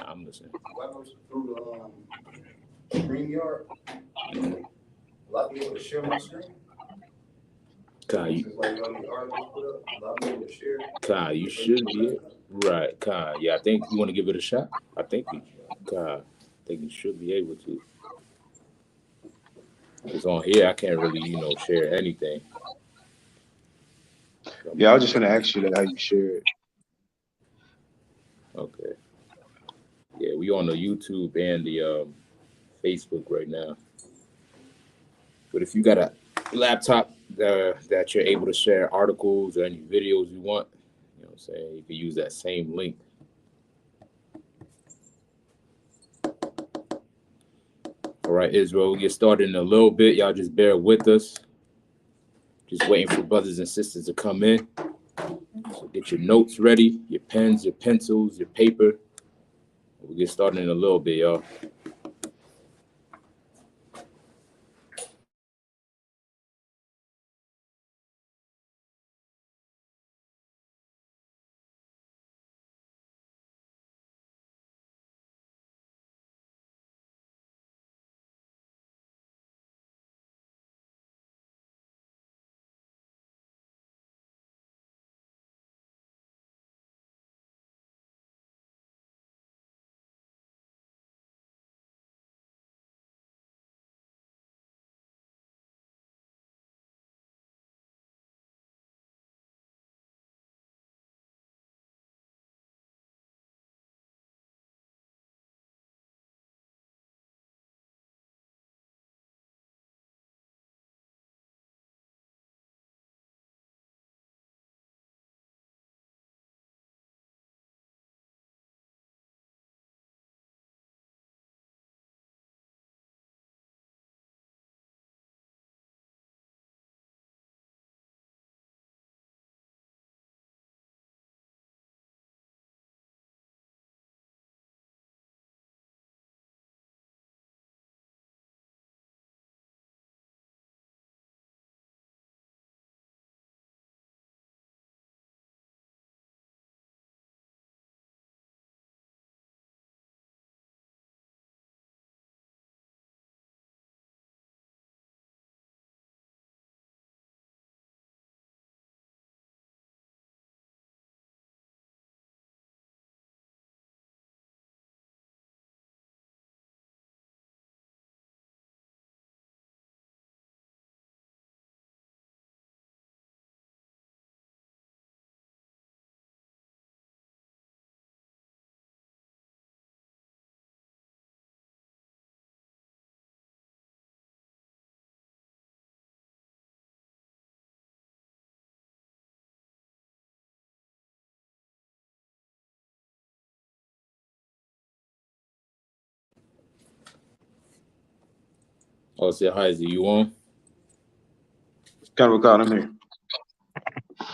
I'm listening. Through the StreamYard, allow me able to share my screen. Kai, Like the articles put up, allow me able to share. Kai, you should be right. Kai, yeah, I think you want to give it a shot. I think you should be able to. Because on here, I can't really, share anything. Yeah, I was just gonna ask you that how you share it. Okay. Yeah, we on the YouTube and the Facebook right now. But if you got a laptop that you're able to share articles or any videos you want, you know what I'm saying, you can use that same link. All right, Israel, we'll get started in a little bit. Y'all just bear with us. Just waiting for brothers and sisters to come in. So get your notes ready, your pens, your pencils, your paper. We'll get started in a little bit, y'all. Oh, say hi, is you on? Kind of I'm here.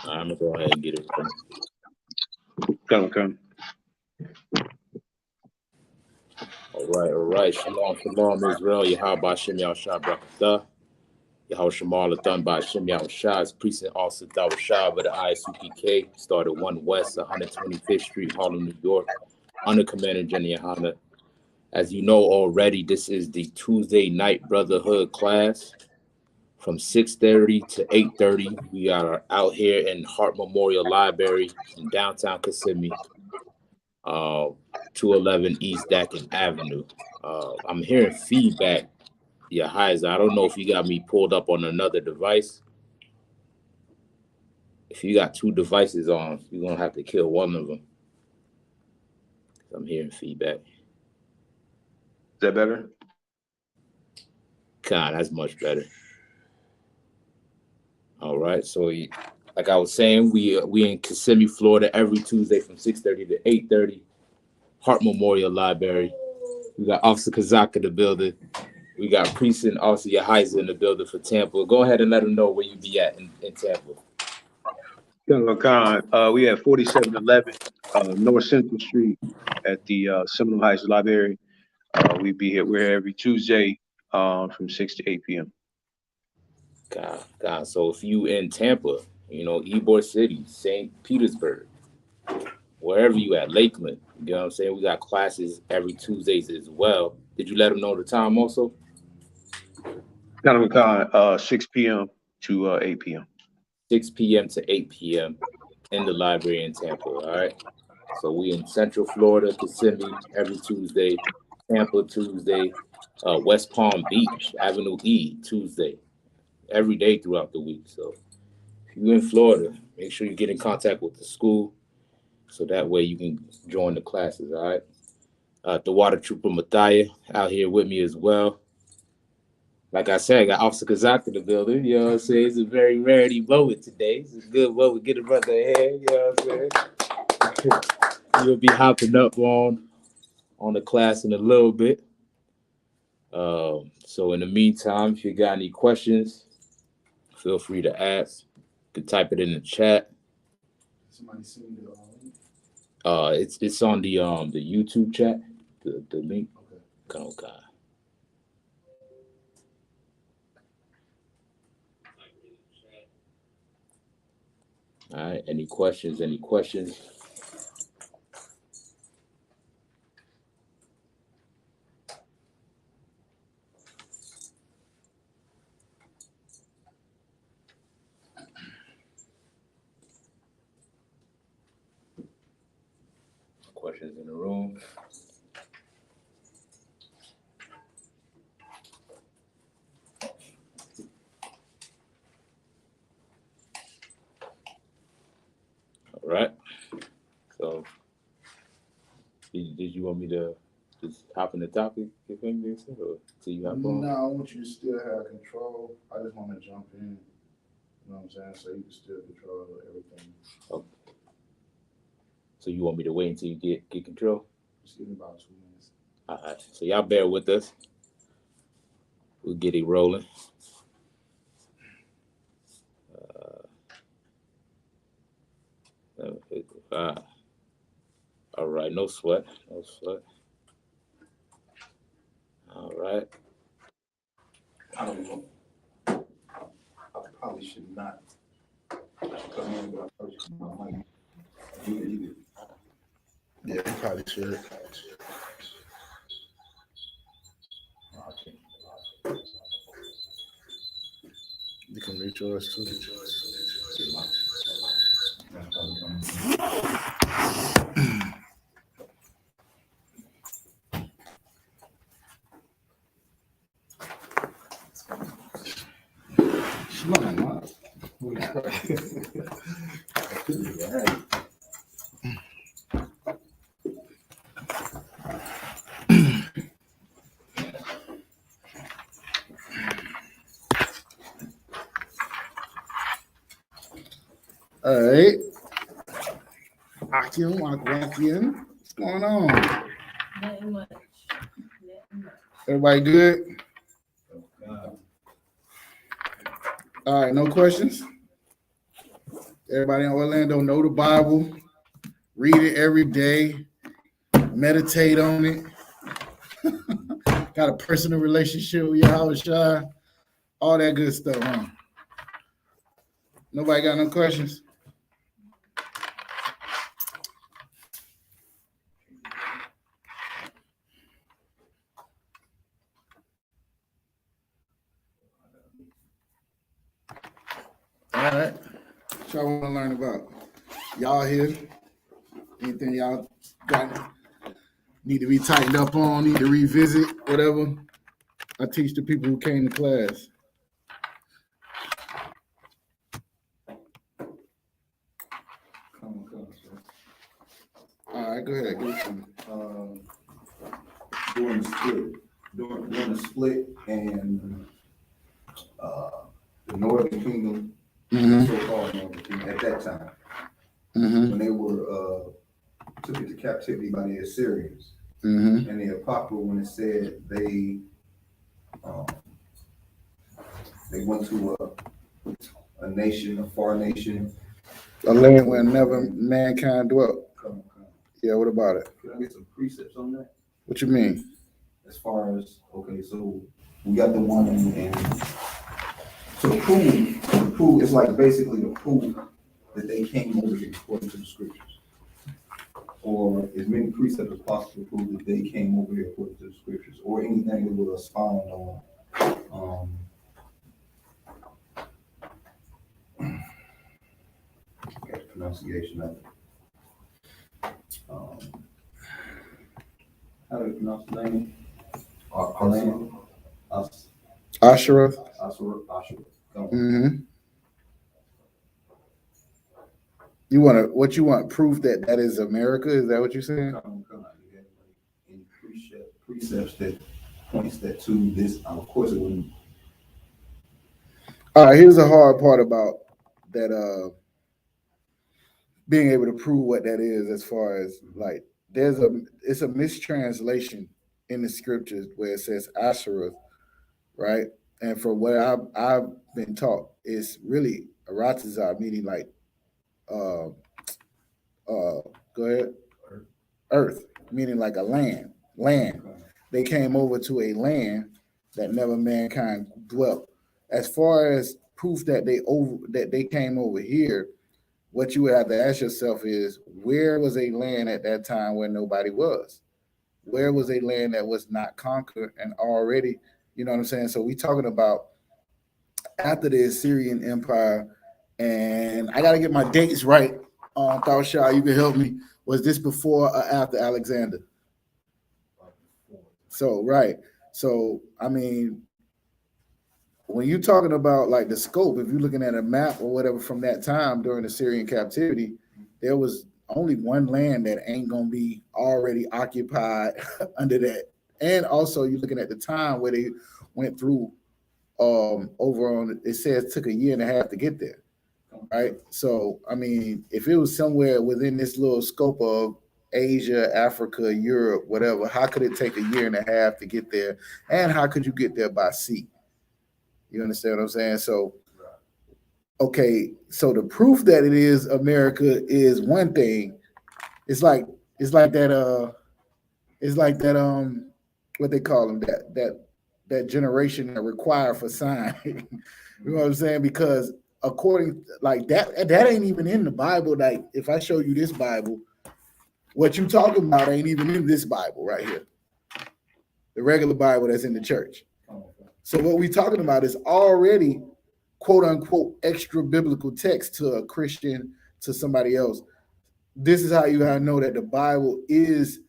I'm gonna go ahead and get it ready. Kind. All right. Shalom, Israel. Yahweh Shem Yahshua Brakatah. Yahweh Shemal Lathan by Shem Yahshua. Precinct also Dawashah by the ISUPK. Started 1 West, 125th Street, Harlem, New York. Under Commander Jenny Yohana. As you know already, this is the Tuesday night Brotherhood class from 6:30 to 8:30. We are out here in Hart Memorial Library in downtown Kissimmee, 211 East Dakin Avenue. I'm hearing feedback. Yeah, Heiser, I don't know if you got me pulled up on another device. If you got two devices on, you're going to have to kill one of them. I'm hearing feedback. Is that better? God, that's much better. All right. So, like I was saying, we in Kissimmee, Florida, every Tuesday from 6:30 to 8:30. Hart Memorial Library. We got Officer Kazak in the building. We got Precinct Officer Yahaiza in the building for Tampa. Go ahead and let them know where you be at in Tampa. We at 4711 North Central Street at the Seminole Heights Library. We be here. We're here every Tuesday from 6 to 8 p.m. God. So if you in Tampa, Ybor City, St. Petersburg, wherever you at, Lakeland. You know what I'm saying? We got classes every Tuesdays as well. Did you let them know the time also? Kind of a 6 p.m. to 8 p.m. 6 p.m. to 8 p.m. in the library in Tampa. All right. So we in Central Florida, Kissimmee every Tuesday, Tampa Tuesday, West Palm Beach, Avenue E Tuesday, every day throughout the week. So if you're in Florida, make sure you get in contact with the school so that way you can join the classes. All right. The water trooper Mathia out here with me as well. Like I said, I got Officer Kazak in the building. You know what I'm saying? It's a very rarity moment today. It's a good moment. Get a brother ahead. You know what I'm saying? You'll be hopping up on the class in a little bit. So in the meantime, if you got any questions, feel free to ask. You can type it in the chat. Somebody send me the link. It's on the YouTube chat. The link. Okay. All right. Any questions? Questions in the room? All right. So, did you want me to just hop in the topic, if anything, or till you hop on? No, I want you to still have control. I just want to jump in. You know what I'm saying? So you can still control everything. Okay. So you want me to wait until you get control? Just give me about 2 minutes. All right. So y'all bear with us. We'll get it rolling. All right. No sweat. All right. I don't know. I probably should not come in, but I might. Yeah, you probably should. You can mute yours too. All right. Akim, what's going on? Nothing much. Everybody good? All right, no questions? Everybody in Orlando know the Bible, read it every day, meditate on it. Got a personal relationship with Yahweh, all that good stuff, huh? Nobody got no questions? All right. What y'all want to learn about? Y'all here? Anything y'all got need to be tightened up on, need to revisit, whatever? I teach the people who came to class. All right, go ahead. Give it to me. During the split and the Northern Kingdom, so-called Northern Kingdom, at that time, when they were took into captivity by the Assyrians, and the Apocrypha, when it said they went to a nation, a far nation, A land where never mankind dwelt. Yeah, what about it? Could I get some precepts on that? What you mean? As far as, okay, so we got the one and to prove, it's like basically to prove that they came over here according to the scriptures. or as many precepts as possible to prove that they came over here according to the scriptures, or anything that will expound on pronunciation of it. How do you pronounce the name? Asherah. Mm-hmm. What you want proof that is America? Is that what you're saying? Come on. Any precepts that points that to this? Of course, it wouldn't. All right. Here's the hard part about that. Being able to prove what that is, as far as like, it's a mistranslation in the scriptures where it says Asherah, right? And from what I've been taught, it's really Aratazar, meaning like, go ahead, earth, meaning like a land. They came over to a land that never mankind dwelt. As far as proof that they came over here, what you would have to ask yourself is, where was a land at that time where nobody was? Where was a land that was not conquered and already, you know what I'm saying? So we talking about after the Assyrian Empire, and I got to get my dates right. Thausha, you can help me. Was this before or after Alexander? So, right. So, I mean, when you're talking about like the scope, if you're looking at a map or whatever from that time during the Syrian captivity, there was only one land that ain't going to be already occupied under that. And also you're looking at the time where they went through over on, it says it took a year and a half to get there. Right. So, I mean, if it was somewhere within this little scope of Asia, Africa, Europe, whatever, how could it take a year and a half to get there? And how could you get there by sea? You understand what I'm saying? So, okay, so the proof that it is America is one thing. It's like that what they call them, that generation that require for sign. You know what I'm saying? Because according like that ain't even in the Bible. Like if I show you this Bible, what you talking about ain't even in this Bible right here. The regular Bible that's in the church. So what we talking about is already quote unquote extra biblical text to a Christian, to somebody else. This is how you gotta know that the Bible is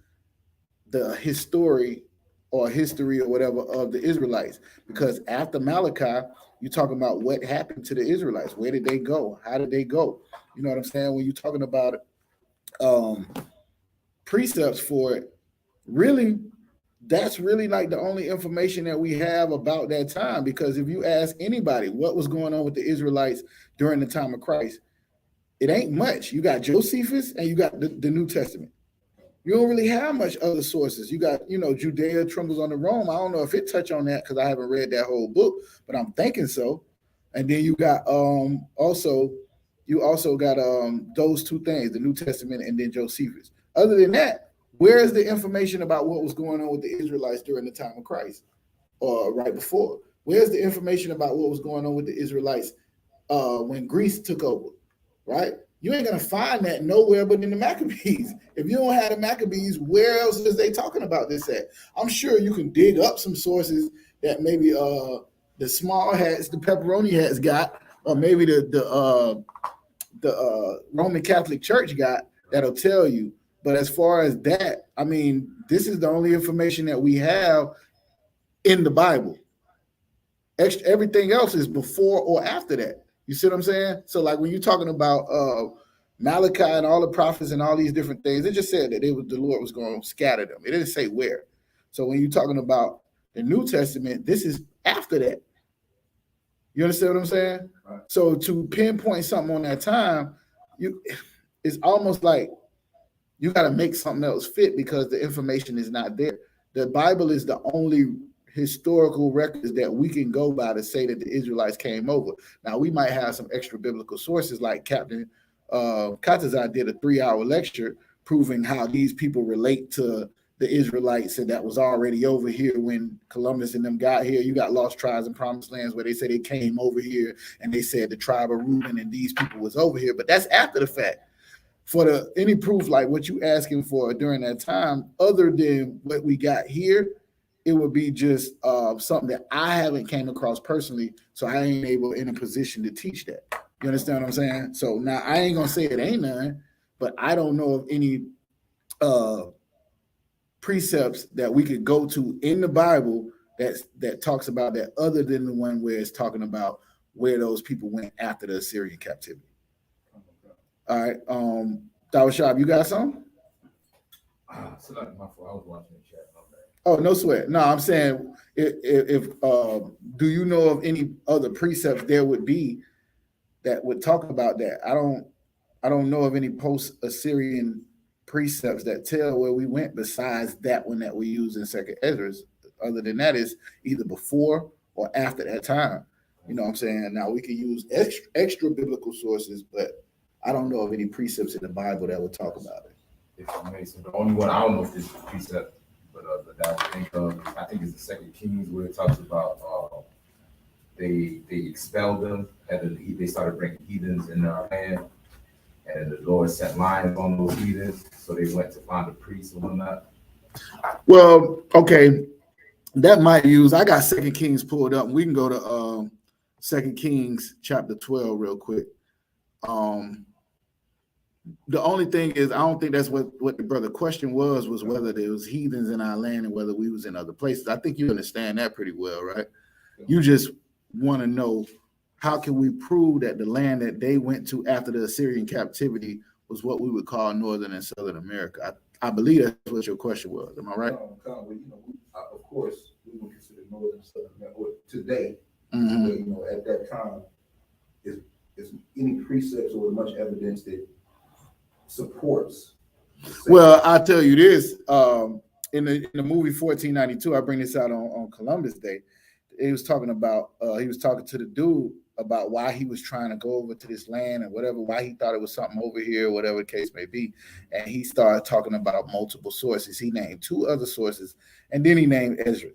the history or whatever of the Israelites. Because after Malachi, you're talking about what happened to the Israelites. Where did they go? How did they go? You know what I'm saying? When you're talking about precepts for it, really, that's really like the only information that we have about that time. Because if you ask anybody what was going on with the Israelites during the time of Christ, it ain't much. You got Josephus and you got the New Testament. You don't really have much other sources. You got, Judea trembles on the Rome. I don't know if it touch on that because I haven't read that whole book, but I'm thinking so. And then you got also got those two things, the New Testament and then Josephus. Other than that, where is the information about what was going on with the Israelites during the time of Christ or right before? Where's the information about what was going on with the Israelites when Greece took over, right? You ain't gonna find that nowhere but in the Maccabees. If you don't have the Maccabees, where else is they talking about this at? I'm sure you can dig up some sources that maybe the small hats, the pepperoni hats got, or maybe the Roman Catholic Church got, that'll tell you. But as far as that, I mean, this is the only information that we have in the Bible. Everything else is before or after that. You see what I'm saying? So like when you're talking about Malachi and all the prophets and all these different things, it just said that the Lord was going to scatter them. It didn't say where. So when you're talking about the New Testament, this is after that. You understand what I'm saying? Right. So to pinpoint something on that time, it's almost like you got to make something else fit because the information is not there. The Bible is the only historical records that we can go by to say that the Israelites came over. Now we might have some extra biblical sources, like Captain Katazai did a 3-hour lecture proving how these people relate to the Israelites, and that was already over here when Columbus and them got here. You got Lost Tribes and Promised Lands where they say they came over here and they said the tribe of Reuben and these people was over here, but that's after the fact. for any proof like what you asking for during that time, other than what we got here, it would be just something that I haven't came across personally, so I ain't able in a position to teach that. You understand what I'm saying? So now I ain't gonna say it ain't none, but I don't know of any precepts that we could go to in the Bible that talks about that, other than the one where it's talking about where those people went after the Assyrian captivity. All right, Dawashab, you got some? So that's my fault. I was watching the chat. Oh, no sweat. No, I'm saying if do you know of any other precepts there would be that would talk about that? I don't know of any post-Assyrian precepts that tell where we went besides that one that we use in Second Ezra. Other than that, is either before or after that time. You know what I'm saying? Now we can use extra biblical sources, but I don't know of any precepts in the Bible that would talk about it. It's amazing. The only one I don't know if this is a precept, but that I think of, I think it's the Second Kings where it talks about they expelled them and they started bringing heathens in our land, and the Lord sent lions on those heathens, so they went to find a priest and whatnot. Well, okay, that might use. I got Second Kings pulled up. We can go to Second Kings chapter 12 real quick. The only thing is, I don't think that's what the brother question was whether there was heathens in our land and whether we was in other places. I think you understand that pretty well, right? You just want to know, how can we prove that the land that they went to after the Assyrian captivity was what we would call Northern and Southern America? I believe that's what your question was. Am I right? Of course, we would consider Northern and Southern America today. Mm-hmm. But, at that time, is any precepts or much evidence that supports? Well, I'll tell you this. In the movie 1492, I bring this out on Columbus Day. He was talking to the dude about why he was trying to go over to this land and whatever, why he thought it was something over here, whatever the case may be. And he started talking about multiple sources. He named 2 other sources, and then he named Ezra,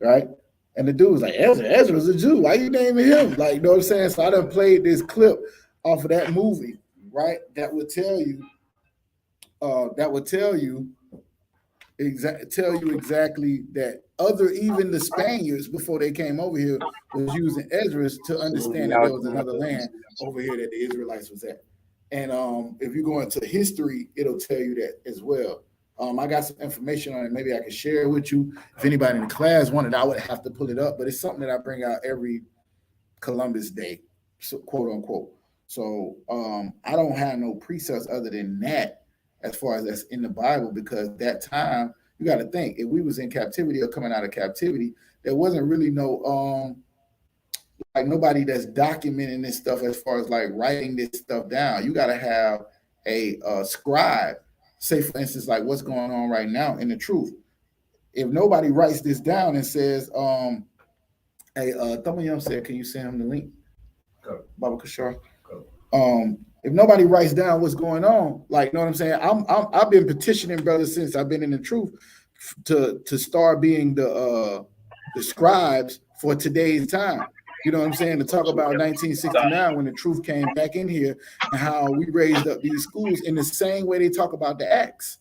right? And the dude was like, Ezra's a Jew. Why you naming him? Like, you know what I'm saying? So I done played this clip off of that movie, right? That would tell you exactly that even the Spaniards before they came over here was using Ezra to understand that there was another land over here that the Israelites was at. And if you go into history, it'll tell you that as well. I got some information on it. Maybe I can share it with you. If anybody in the class wanted, I would have to pull it up. But it's something that I bring out every Columbus Day, so, quote unquote. So I don't have no precepts other than that as far as that's in the Bible, because that time, you got to think, if we was in captivity or coming out of captivity, there wasn't really no like nobody that's documenting this stuff as far as like writing this stuff down. You got to have a scribe, say for instance, like what's going on right now in the truth. If nobody writes this down and says, hey, Thamayam said, can you send him the link? Baba Kashar. If nobody writes down what's going on, like, you know what I'm saying? I've been petitioning, brother, since I've been in the truth to start being the scribes for today's time. You know what I'm saying? To talk about 1969 when the truth came back in here and how we raised up these schools in the same way they talk about the Acts.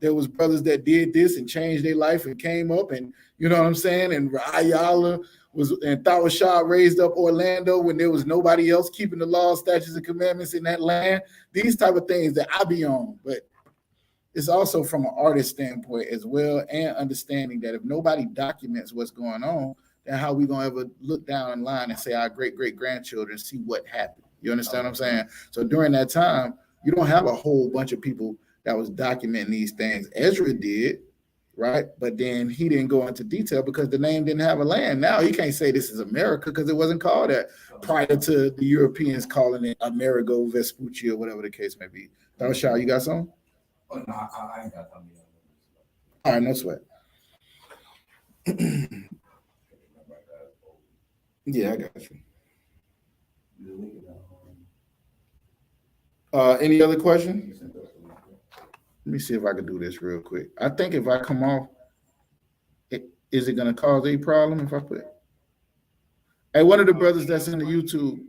There was brothers that did this and changed their life and came up, and you know what I'm saying? And Ayala and Thawashah raised up Orlando when there was nobody else keeping the laws, statutes, and commandments in that land. These type of things that I be on, but it's also from an artist standpoint as well, and understanding that if nobody documents what's going on, then how we gonna ever look down in line and say our great-great-grandchildren see what happened? You understand what I'm saying? So during that time, you don't have a whole bunch of people that was documenting these things. Ezra did, right? But then he didn't go into detail because the name didn't have a land. Now he can't say this is America because it wasn't called that prior to the Europeans calling it Amerigo Vespucci or whatever the case may be. Thawashah, you got something? Oh, no, I ain't got something. All right, no sweat. Yeah, I got you. Any other questions? Let me see if I can do this real quick. I think if I come off, is it going to cause a problem if I put it? Hey, one of the brothers that's in the YouTube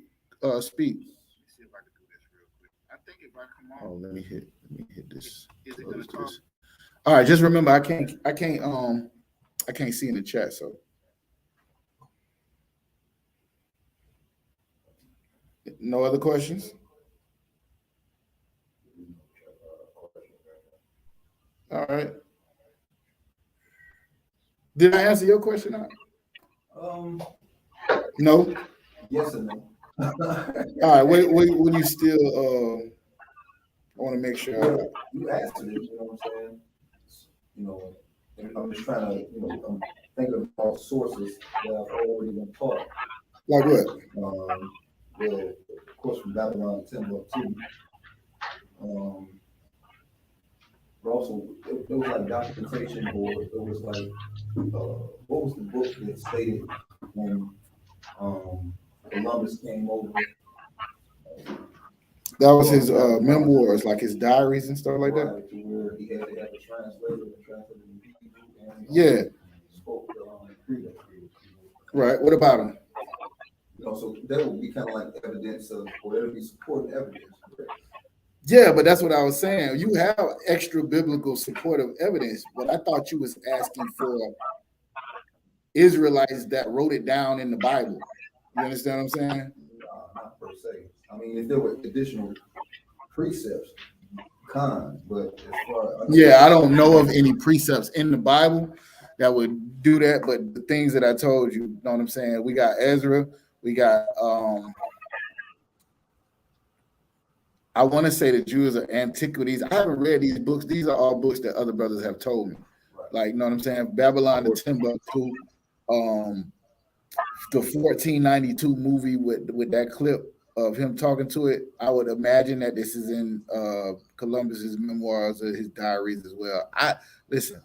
speak. Let me see if I can do this real quick. I think if Oh, let me hit this. Close this. All right, just remember I can't see in the chat, so no other questions? All right. Did I answer your question? No. Yes and no. All right. When you still I want to make sure. You asked it, you know what I'm saying? You know, and I'm just trying to, I'm thinking of all sources that I've already been taught. Like what? Well, of course, from Babylon to Timbuktu. But also, there was like documentation, or it was like, what was the book that stated when Columbus came over? That was his memoirs, like his diaries and stuff like that. Right, to where he had to have a translator and translate in Hebrew and Yeah. spoke Greek. Right. What about him? So that would be kind of like evidence of, or that would be supporting evidence. Correct? Yeah, but that's what I was saying. You have extra biblical supportive evidence, but I thought you was asking for Israelites that wrote it down in the Bible. You understand what I'm saying? Not per se. I mean, if there were additional precepts, but as far as I don't know of any precepts in the Bible that would do that. But the things that I told you, know what I'm saying? We got Ezra, we got I want to say the Jews are antiquities. I haven't read these books. These are all books that other brothers have told me. right. Like, you know what I'm saying? Babylon to Timbuktu, the 1492 movie with that clip of him talking to it. I would imagine that this is in Columbus's memoirs or his diaries as well. Listen,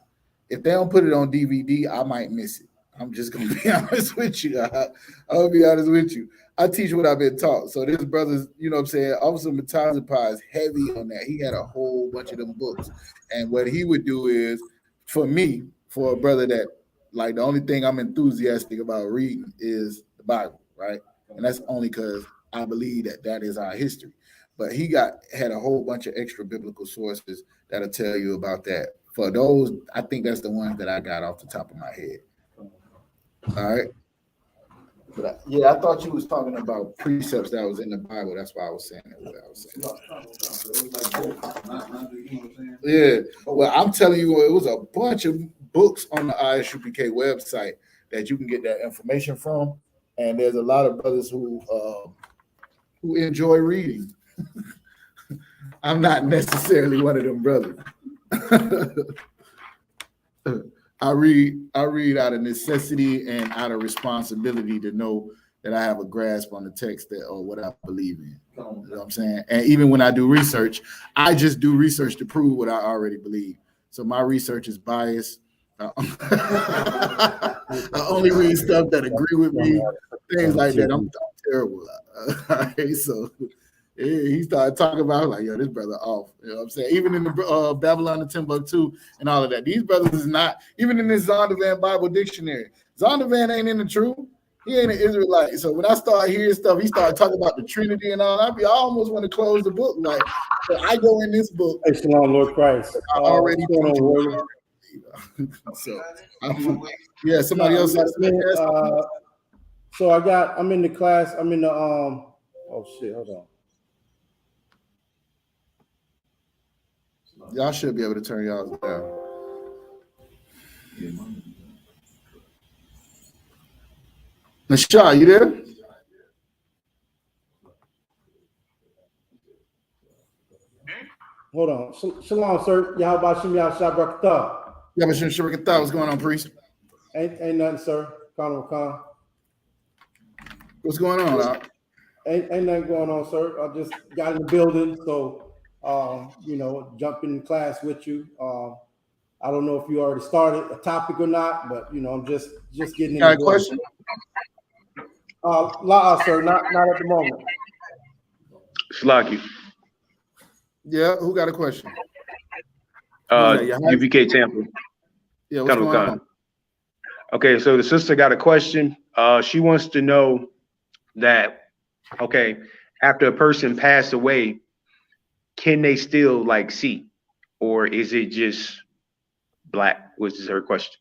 if they don't put it on DVD, I might miss it. I'm just gonna be honest with you. I'll be honest with you. I teach what I've been taught. So this brother's, you know what I'm saying, Officer Matazipa is heavy on that. He had a whole bunch of them books. And what he would do is, for me, for a brother that, like, the only thing I'm enthusiastic about reading is the Bible, right? And that's only because I believe that is our history. But he had a whole bunch of extra biblical sources that'll tell you about that. For those, I think that's the ones that I got off the top of my head. All right. But I thought you was talking about precepts that was in the Bible. That's why I was saying what I was saying. Yeah. Well, I'm telling you, it was a bunch of books on the ISUPK website that you can get that information from. And there's a lot of brothers who enjoy reading. I'm not necessarily one of them brothers. I read out of necessity and out of responsibility to know that I have a grasp on the text or what I believe in. You know what I'm saying? And even when I do research, I just do research to prove what I already believe. So my research is biased. I only read stuff that agree with me, things like that. I'm terrible. All right, so he started talking about like, yo, this brother off. You know what I'm saying? Even in the Babylon to Timbuktu and all of that. These brothers is not, even in this Zondervan Bible dictionary. Zondervan ain't in the truth. He ain't an Israelite. So when I start hearing stuff, he started talking about the Trinity and all. I almost want to close the book. Like, so I go in this book. Hey, Shalom, Lord Christ. I already so yeah, somebody else said so I'm in the class. I'm in the oh shit, hold on. Y'all should be able to turn y'all down. Nashar, you there? Hold on. Shalom, sir. Yahweh Shem Yahshua Barakatah. Yahweh Shem Barakatah. What's going on, priest? Ain't nothing, sir. Khan. What's going on, Doc? Ain't nothing going on, sir. I just got in the building, so jump in class with you. I don't know if you already started a topic or not, but I'm just getting in. Got a question? Sir, not at the moment. Shalaki. Yeah, who got a question? UVK Tampa. Yeah, what's going on? Okay, so the sister got a question. She wants to know that, okay, after a person passed away, can they still like see, or is it just black? Which is her question.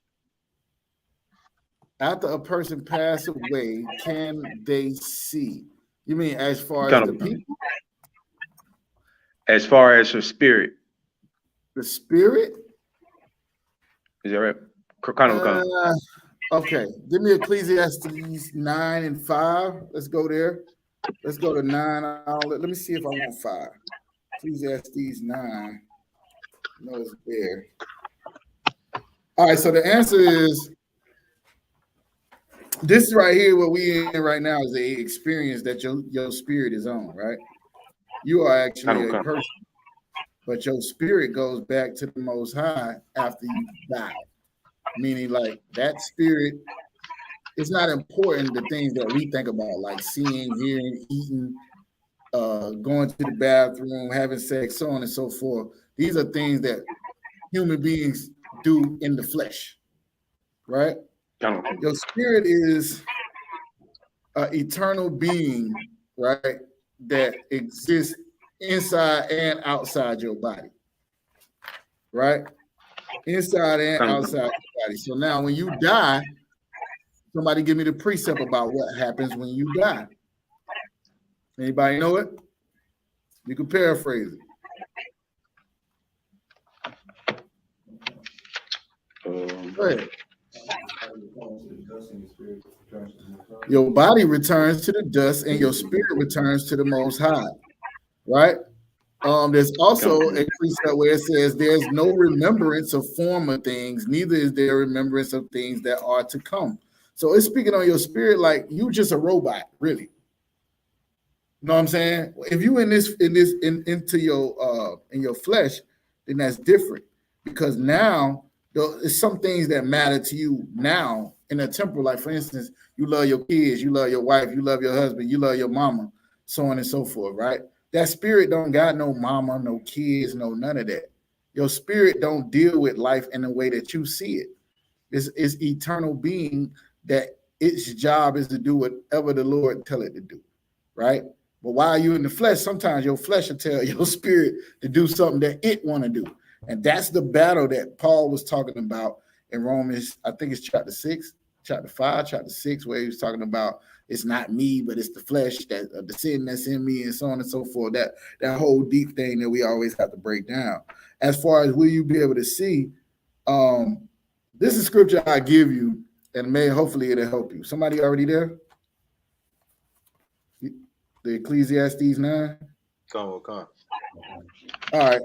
After a person passes away, can they see? You mean as far as Kind the of, people? as far as her spirit, The spirit? is that right? Kind of. Okay, give me Ecclesiastes 9 and 5. Let's go there. Let's go to 9. Let me see if I want 5. Ecclesiastes 9. No, it's there. All right, so the answer is this right here. What we in right now is the experience that your spirit is on, right? You are actually a person, but your spirit goes back to the Most High after you die. Meaning, like that spirit, it's not important the things that we think about, like seeing, hearing, eating, going to the bathroom, having sex, so on and so forth. These are things that human beings do in the flesh, right? Your spirit is an eternal being, right, that exists inside and outside your body, right? Inside and outside your body. So now when you die, somebody give me the precept about what happens when you die. Anybody know it? You can paraphrase it. Go ahead. Your body returns to the dust and your spirit returns to the Most High, right? There's also a precept where it says there's no remembrance of former things, neither is there remembrance of things that are to come. So it's speaking on your spirit like you just a robot, really. You know what I'm saying? If you into your flesh, then that's different, because now there's some things that matter to you now in a temporal. Like for instance, you love your kids, you love your wife, you love your husband, you love your mama, so on and so forth, right? That spirit don't got no mama, no kids, no none of that. Your spirit don't deal with life in the way that you see it. It's eternal being that its job is to do whatever the Lord tell it to do, right? But while you're in the flesh, sometimes your flesh will tell your spirit to do something that it want to do. And that's the battle that Paul was talking about in Romans, I think it's chapter 6, chapter 5, chapter 6, where he was talking about it's not me, but it's the flesh, that the sin that's in me, and so on and so forth. That whole deep thing that we always have to break down. As far as will you be able to see, this is scripture I give you, and hopefully it'll help you. Somebody already there? The Ecclesiastes 9. Come. All right.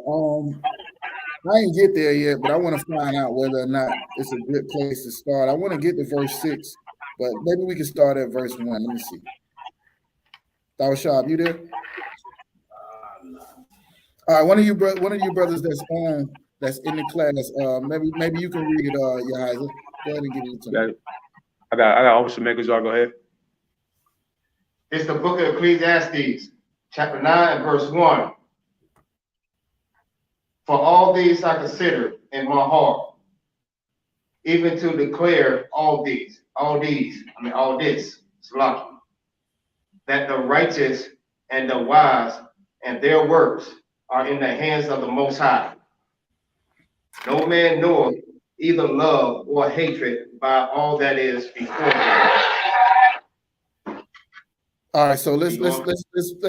I ain't get there yet, but I want to find out whether or not it's a good place to start. I want to get to verse 6, but maybe we can start at verse 1. Let me see. Dawashab, you there? All right. One of you brothers that's in the class. Maybe you can read it. Yahiza. Go ahead and give it to me. I got Officer Megazar. Go ahead. It's the book of Ecclesiastes, chapter 9 and verse 1. For all these I consider in my heart, even to declare all this, Salaki, that the righteous and the wise and their works are in the hands of the Most High. No man knoweth either love or hatred by all that is before him. All right, so let's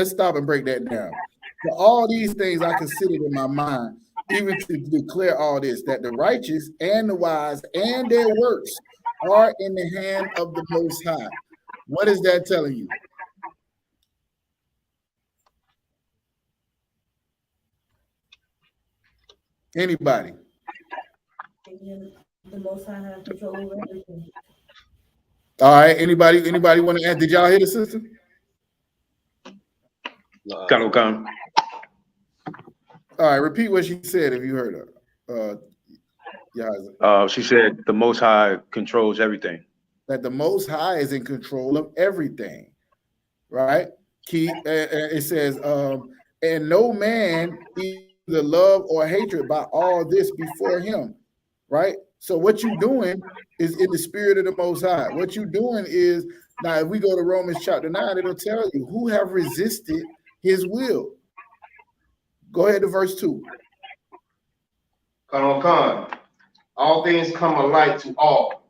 stop and break that down. For all these things I considered in my mind, even to declare all this, that the righteous and the wise and their works are in the hand of the Most High. What is that telling you? Anybody? The Most High has control over everything. All right, anybody want to add? Did y'all hear the sister? Come. All right, repeat what she said if you heard her. She said the Most High controls everything. That the Most High is in control of everything, right? It says, and no man either love or hatred by all this before him, right? So what you're doing is in the spirit of the Most High. What you're doing is, now if we go to Romans chapter 9, it'll tell you who have resisted his will. Go ahead to verse 2. Con. All things come alike to all.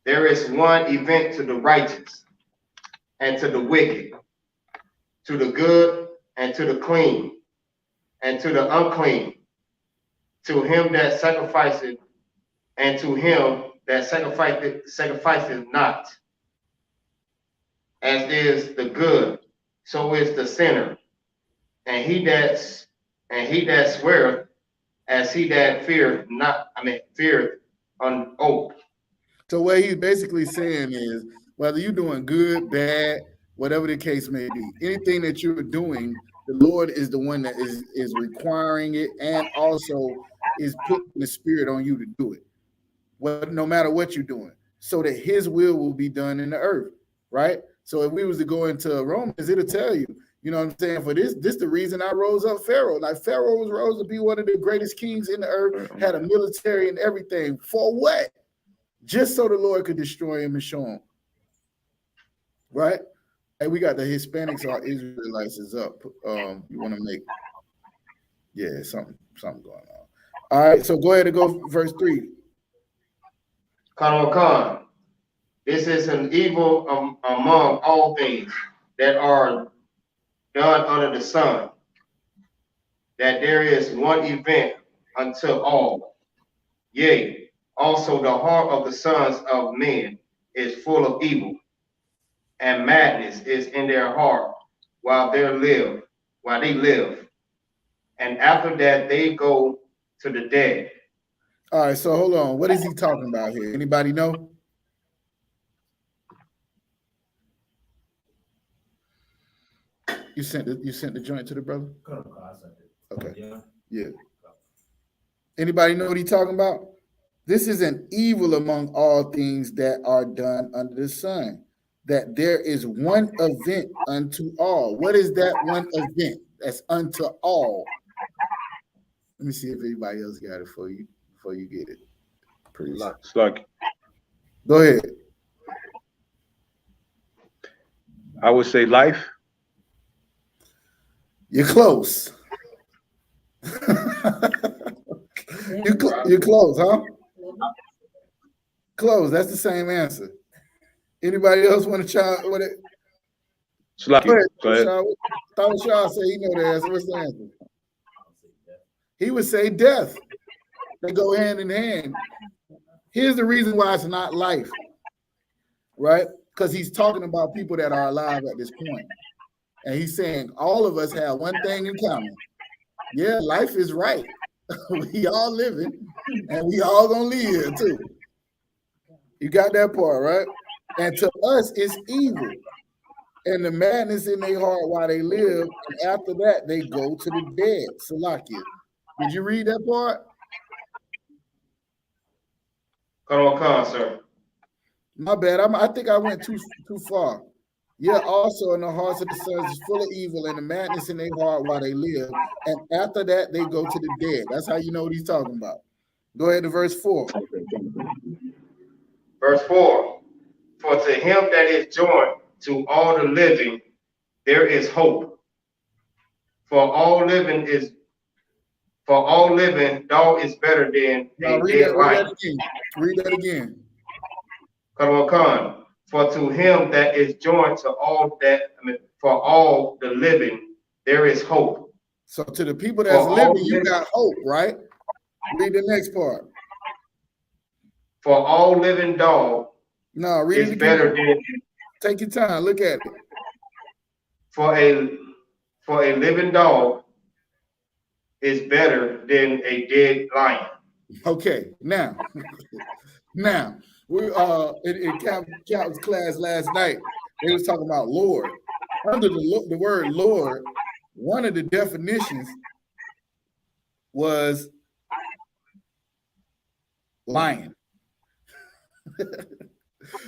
There is one event to the righteous and to the wicked, to the good and to the clean, and to the unclean, to him that sacrificeth, and to him that sacrificeth not. As is the good, so is the sinner, and he that sweareth, as he that feareth not. Feareth on oath. So what he's basically saying is, whether you're doing good, bad, whatever the case may be, anything that you're doing, the Lord is the one that is requiring it, and also is putting the Spirit on you to do it. No matter what you're doing, so that His will be done in the earth, right? So if we was to go into Romans, it'll tell you, you know what I'm saying? For this the reason I rose up Pharaoh. Like Pharaoh was rose to be one of the greatest kings in the earth, had a military and everything. For what? Just so the Lord could destroy him and show him. Right? Hey, we got the Hispanics or Israelites is up. You want to make, yeah, something going on. All right, so go ahead and go verse 3. Con. This is an evil among all things that are done under the sun, that there is one event unto all. Yea, also the heart of the sons of men is full of evil, and madness is in their heart while they live, and after that they go to the dead. All right, so hold on. What is he talking about here? Anybody know? You sent the joint to the brother? Okay. Yeah. Anybody know what he's talking about? This is an evil among all things that are done under the sun, that there is one event unto all. What is that one event that's unto all? Let me see if anybody else got it for you before you get it. Slug. Go ahead. I would say life. You're close. You're close, huh? Close. That's the same answer. Anybody else want to try with it? Slug. Go ahead. Thought Shaw said he know the answer. What's the answer? He would say death. They go hand in hand. Here's the reason why it's not life, right? Because he's talking about people that are alive at this point. And he's saying all of us have one thing in common. Yeah, life is right. We all living, and we all gonna leave here too. You got that part, right? And to us, it's evil. And the madness in their heart while they live, and after that, they go to the dead. Salakia. Did you read that part? Con, sir. My bad. I think I went too far. Yeah, also in the hearts of the sons is full of evil and the madness in their heart while they live. And after that, they go to the dead. That's how you know what he's talking about. Go ahead to verse 4. Verse 4. For to him that is joined to all the living, there is hope. For all living, dog is better than a dead lion. Read that again. Con. For to him that is joined to all for all the living, there is hope. So to the people that's living, you got hope, right? Read the next part. For all living dog is better than. Take your time. Look at it. For a living dog is better than a dead lion. Okay, now we in Calvin's class last night, they was talking about Lord. Under the word Lord, one of the definitions was lion.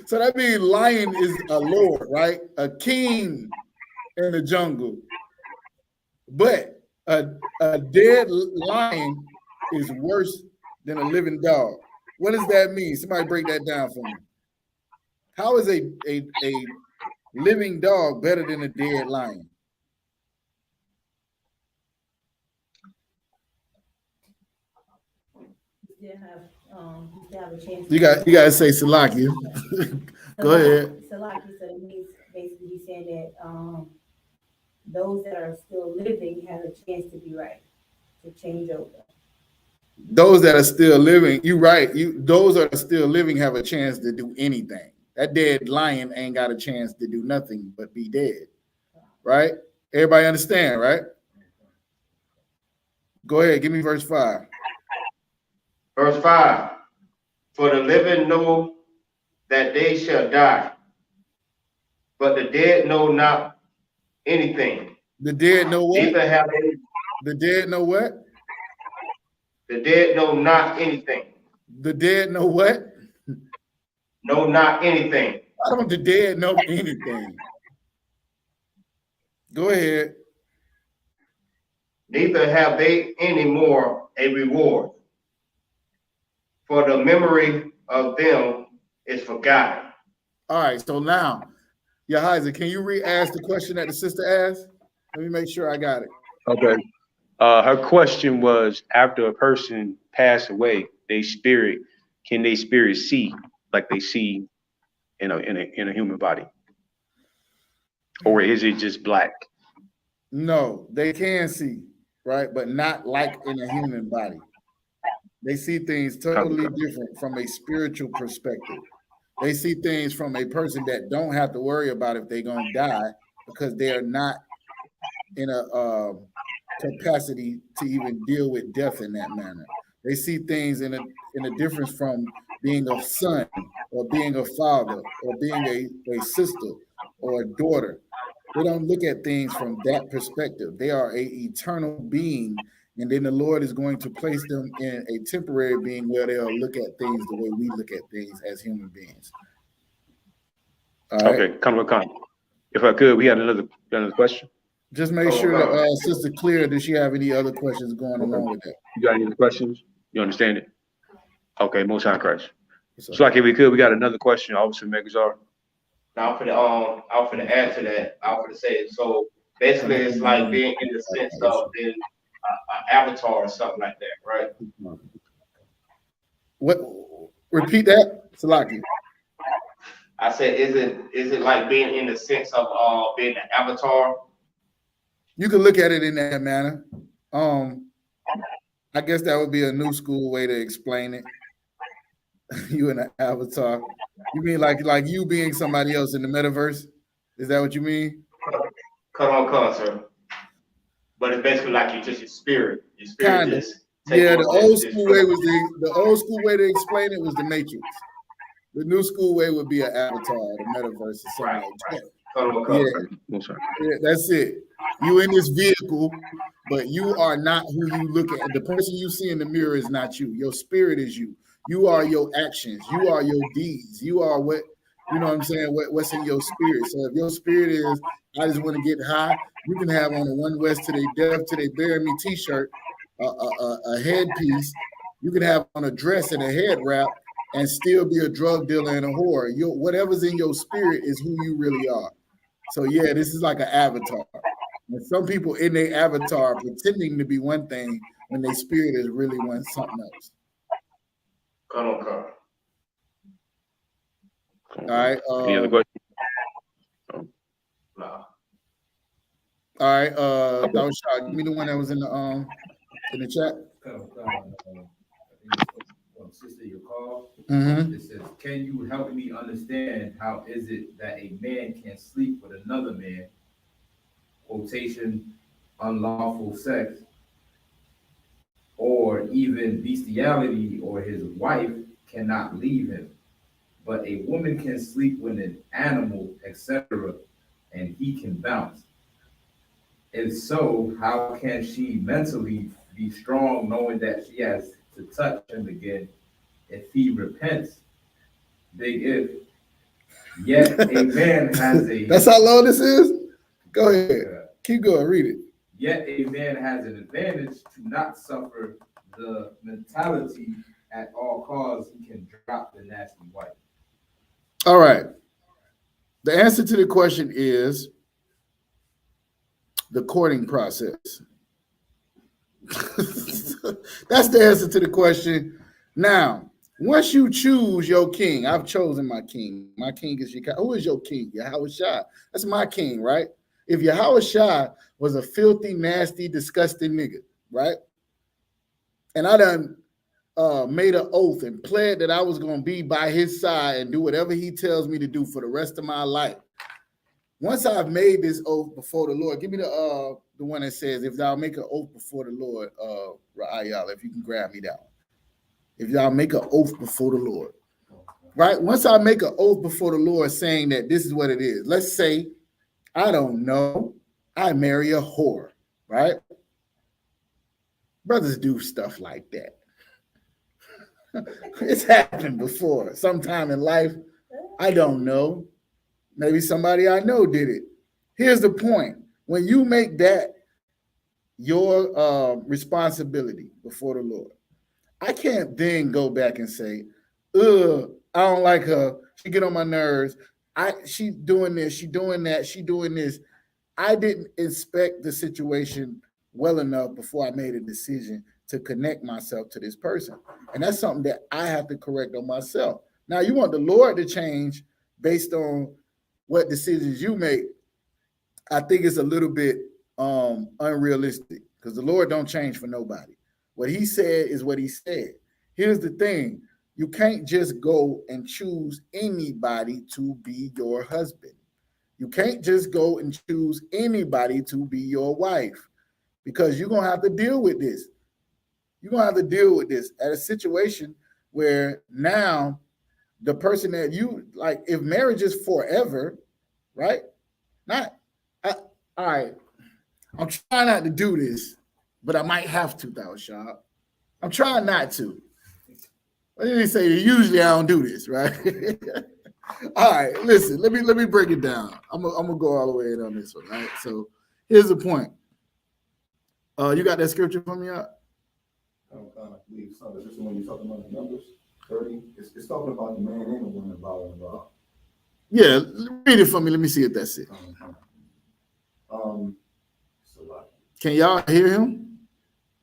So that means lion is a lord, right? A king in the jungle. But a dead lion is worse than a living dog. What does that mean? Somebody break that down for me. How is a living dog better than a dead lion? have a chance. You got to say Salakia. Go ahead. Salaki, so it means basically he's saying that those that are still living have a chance to be right, to change over. Those that are still living, you right. Those that are still living have a chance to do anything. That dead lion ain't got a chance to do nothing but be dead. Right? Everybody understand, right? Go ahead, give me verse 5. Verse 5. For the living know that they shall die, but the dead know not anything. The dead know what? Neither have they. The dead know what? The dead know not anything. The dead know what? Know not anything. Why don't the dead know anything? Go ahead. Neither have they any more a reward, for the memory of them is forgotten. All right, so now, Yahiza, can you re-ask the question that the sister asked? Let me make sure I got it. Okay. Her question was, after a person passed away, can they spirit see like they see in a human body? Or is it just black? No, they can see, right? But not like in a human body. They see things totally different from a spiritual perspective. They see things from a person that don't have to worry about if they're going to die because they are not in a capacity to even deal with death in that manner. They see things in a difference from being a son or being a father or being a sister or a daughter. They don't look at things from that perspective. They are an eternal being, and then the Lord is going to place them in a temporary being where they'll look at things the way we look at things as human beings. All right? Okay, come. If I could, we had another question. Just make sure that Sister Clear, does she have any other questions going along with that? You got any questions? You understand it? Okay, Most High Christ. So like if we could, we got another question, Officer Megazar. Now for the add to that, I offer to say, so basically it's like being in the sense of being an avatar or something like that, right? What? Repeat that, Salaki. I said, is it like being in the sense of being an avatar? You can look at it in that manner. I guess that would be a new school way to explain it. You and an avatar. You mean like you being somebody else in the metaverse? Is that what you mean? Cut on, sir. But it's basically like you just your spirit. Your spirit Kinda. just Yeah, the old school way was the old school way to explain it was the Matrix. The new school way would be an avatar, the metaverse, or something like that. Yeah, that's it. You in this vehicle, but you are not who you look at. The person you see in the mirror is not you. Your spirit is you. You are your actions. You are your deeds. You are what, you know what I'm saying, what's in your spirit. So if your spirit is, I just want to get high, you can have on a One West to they death to they bury me t-shirt, a headpiece. You can have on a dress and a head wrap and still be a drug dealer and a whore. Whatever's in your spirit is who you really are. So yeah, this is like an avatar. And some people in their avatar are pretending to be one thing when their spirit is really something else. Come on. All right. Any other questions? No. All right. Give me the one that was in the chat. Sister, your call. Mm-hmm. It says, "Can you help me understand how is it that a man can sleep with another man? Quotation, unlawful sex, or even bestiality, or his wife cannot leave him, but a woman can sleep with an animal, etc., and he can bounce. If so, how can she mentally be strong knowing that she has to touch him again if he repents? Big if. Yet a man has a... That's how long this is? Go ahead. Keep going. Read it. Yet a man has an advantage to not suffer the mentality at all costs. He can drop the nasty wife. All right. The answer to the question is the courting process. That's the answer to the question. Now, once you choose your king, I've chosen my king. My king is Yahweh. Who is your king? Yahweh Shai. That's my king, right? If Yahweh Shai was a filthy, nasty, disgusting nigga, right? And I done made an oath and pled that I was going to be by his side and do whatever he tells me to do for the rest of my life. Once I've made this oath before the Lord, give me the one that says, if thou make an oath before the Lord, Ra'ayala, if you can grab me that one. If y'all make an oath before the Lord, right? Once I make an oath before the Lord saying that this is what it is, let's say, I don't know, I marry a whore, right? Brothers do stuff like that. It's happened before, sometime in life. I don't know. Maybe somebody I know did it. Here's the point. When you make that your responsibility before the Lord, I can't then go back and say, ugh, I don't like her. She get on my nerves. She doing this, she doing that, she doing this. I didn't inspect the situation well enough before I made a decision to connect myself to this person. And that's something that I have to correct on myself. Now, you want the Lord to change based on what decisions you make. I think it's a little bit unrealistic because the Lord don't change for nobody. What he said is what he said. Here's the thing. You can't just go and choose anybody to be your husband. You can't just go and choose anybody to be your wife because you're going to have to deal with this. You're going to have to deal with this at a situation where now the person that you like, if marriage is forever, right? All right. I'm trying not to do this, but I might have to, thou shalt. I'm trying not to. I didn't say usually I don't do this, right? All right, listen, let me break it down. I'm gonna go all the way in on this one, right? So here's the point. You got that scripture for me out? I believe so. This is when you're talking about the Numbers 30. It's talking about the man and the woman involved. Yeah, read it for me. Let me see if that's it. Can y'all hear him?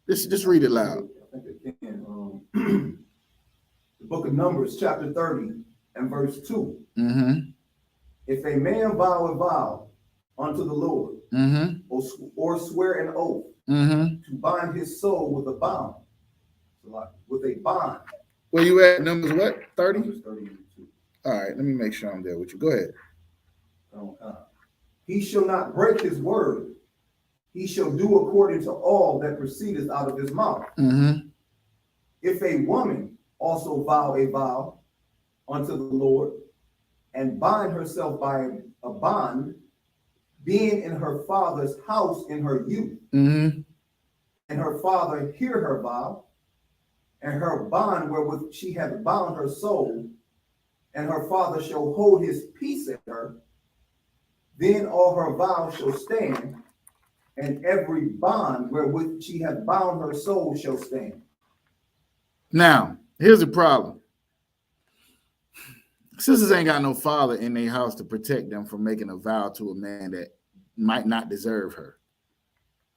Just read it loud. I think they can. The book of Numbers, chapter 30 and verse 2. Mm-hmm. If a man vow a vow unto the Lord, or swear an oath to bind his soul with a bond, with a bond. Where you at? Numbers what? 30? Numbers 32. All right, let me make sure I'm there with you. Go ahead. He shall not break his word. He shall do according to all that proceedeth out of his mouth. If a woman also vow a vow unto the Lord, and bind herself by a bond, being in her father's house in her youth, and her father hear her vow, and her bond wherewith she hath bound her soul, and her father shall hold his peace in her, then all her vows shall stand, and every bond wherewith she hath bound her soul shall stand. Now, here's the problem. Sisters ain't got no father in their house to protect them from making a vow to a man that might not deserve her.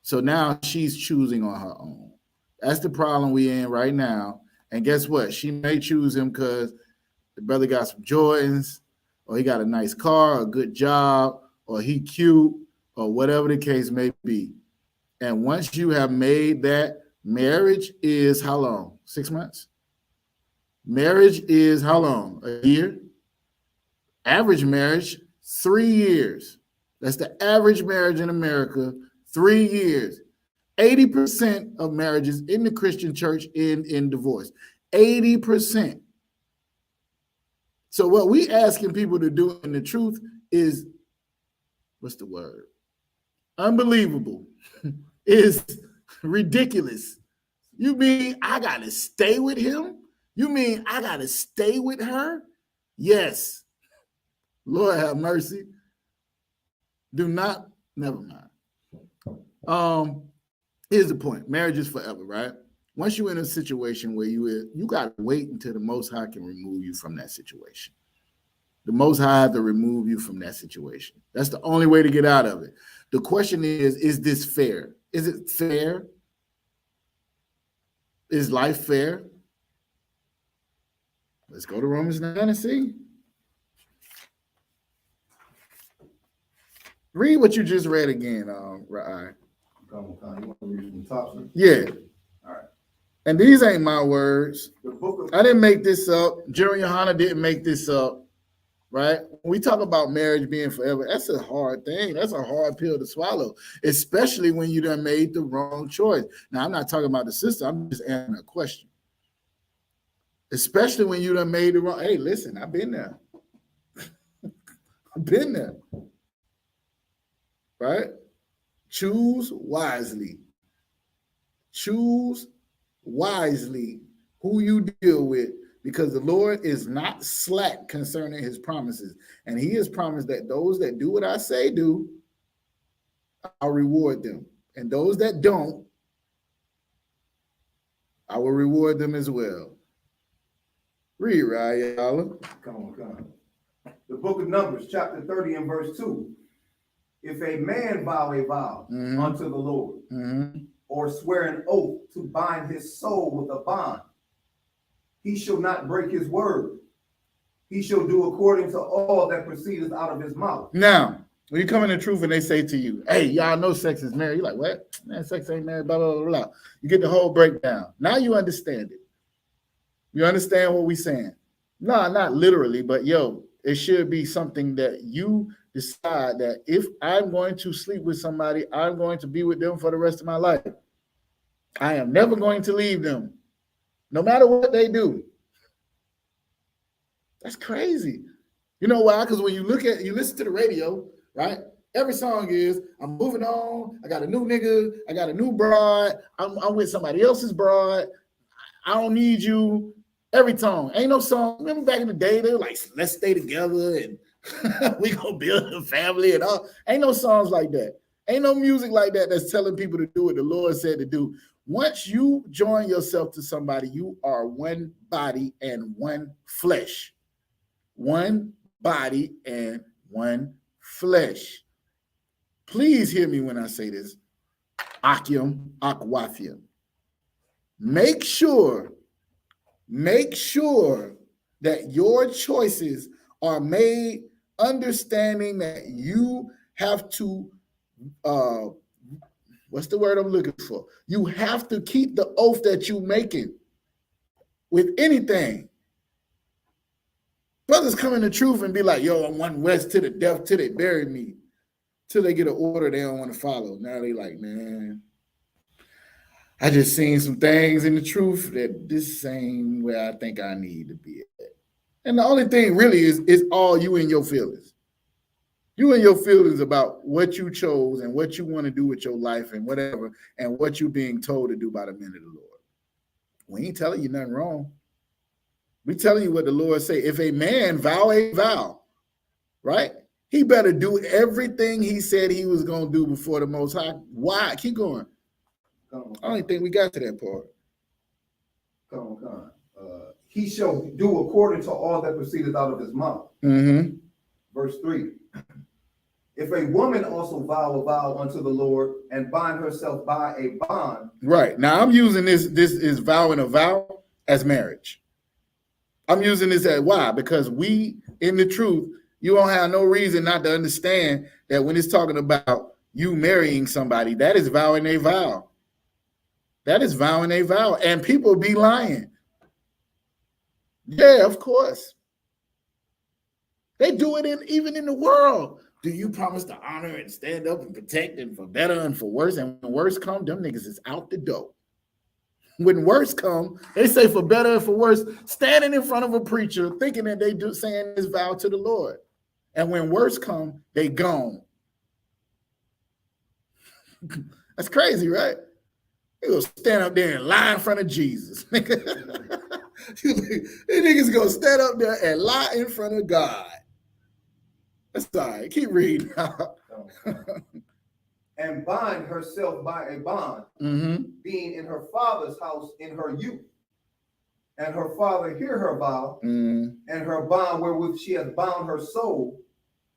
So now she's choosing on her own. That's the problem we in right now. And guess what? She may choose him because the brother got some Jordans, or he got a nice car, a good job, or he cute, or whatever the case may be. And once you have made that, marriage is how long? 6 months? Marriage is how long? A year? Average marriage, 3 years. That's the average marriage in America, 3 years. 80% of marriages in the Christian church end in divorce. 80%. So what we asking people to do in the truth is, what's the word? Unbelievable. Is ridiculous. You mean I got to stay with him? You mean I got to stay with her? Yes. Lord have mercy. Do not, never mind. Here's the point. Marriage is forever, right? Once you're in a situation where you got to wait until the Most High can remove you from that situation. The Most High have to remove you from that situation. That's the only way to get out of it. The question is this fair? Is it fair? Is life fair? Let's go to Romans 9 and see. Read what you just read again, Ra'ai. Come on, you want to read from the top, sir? Yeah. All right. And these ain't my words. The book of I didn't make this up. Jerry Yohana didn't make this up. Right? When we talk about marriage being forever, that's a hard thing. That's a hard pill to swallow, especially when you done made the wrong choice. Now, I'm not talking about the sister. I'm just answering a question. Especially when you done made the wrong. Hey, listen, I've been there. I've been there. Right? Choose wisely. Choose wisely who you deal with, because the Lord is not slack concerning his promises. And he has promised that those that do what I say do, I'll reward them. And those that don't, I will reward them as well. Read, right, y'all. Come on. The book of Numbers, chapter 30 and verse 2. If a man vow a vow unto the Lord, or swear an oath to bind his soul with a bond, he shall not break his word. He shall do according to all that proceedeth out of his mouth. Now, when you come in the truth and they say to you, hey, y'all know sex is married. You're like, what? Man, sex ain't married, blah, blah, blah, blah. You get the whole breakdown. Now you understand it. You understand what we're saying? No, not literally, but yo, it should be something that you decide that if I'm going to sleep with somebody, I'm going to be with them for the rest of my life. I am never going to leave them, no matter what they do. That's crazy. You know why? Because when you listen to the radio, right? Every song is, I'm moving on. I got a new nigga. I got a new broad. I'm with somebody else's broad. I don't need you. Every song. Ain't no song. Remember back in the day, they were like, let's stay together and we gonna build a family and all. Ain't no songs like that. Ain't no music like that that's telling people to do what the Lord said to do. Once you join yourself to somebody, you are one body and one flesh. One body and one flesh. Please hear me when I say this. Akim, Akwathium. Make sure that your choices are made understanding that you have to, what's the word I'm looking for? You have to keep the oath that you're making with anything. Brothers come in the truth and be like, yo, I'm one West to the death till they bury me. Till they get an order they don't want to follow. Now they like, man, I just seen some things in the truth that this ain't where I think I need to be at. And the only thing really is all you and your feelings. You and your feelings about what you chose and what you want to do with your life and whatever, and what you're being told to do by the men of the Lord. We ain't telling you nothing wrong. We telling you what the Lord say. If a man vow a vow, right? He better do everything he said he was going to do before the Most High. Why? Keep going. I don't think we got to that part. Come on. He shall do according to all that proceedeth out of his mouth. Verse 3. If a woman also vow a vow unto the Lord and bind herself by a bond. Right. Now I'm using this is vowing a vow as marriage. I'm using this as why? Because we in the truth, you don't have no reason not to understand that when it's talking about you marrying somebody, that is vowing a vow. That is vowing a vow. And people be lying. Yeah, of course. They do it even in the world. Do you promise to honor and stand up and protect and for better and for worse? And when worse come, them niggas is out the door. When worse come, they say for better and for worse, standing in front of a preacher thinking that they do saying this vow to the Lord. And when worse come, they gone. That's crazy, right? They gonna stand up there and lie in front of Jesus. These niggas gonna stand up there and lie in front of God. That's all right. Keep reading. And bind herself by a bond, being in her father's house in her youth. And her father hear her vow, and her bond wherewith she hath bound her soul,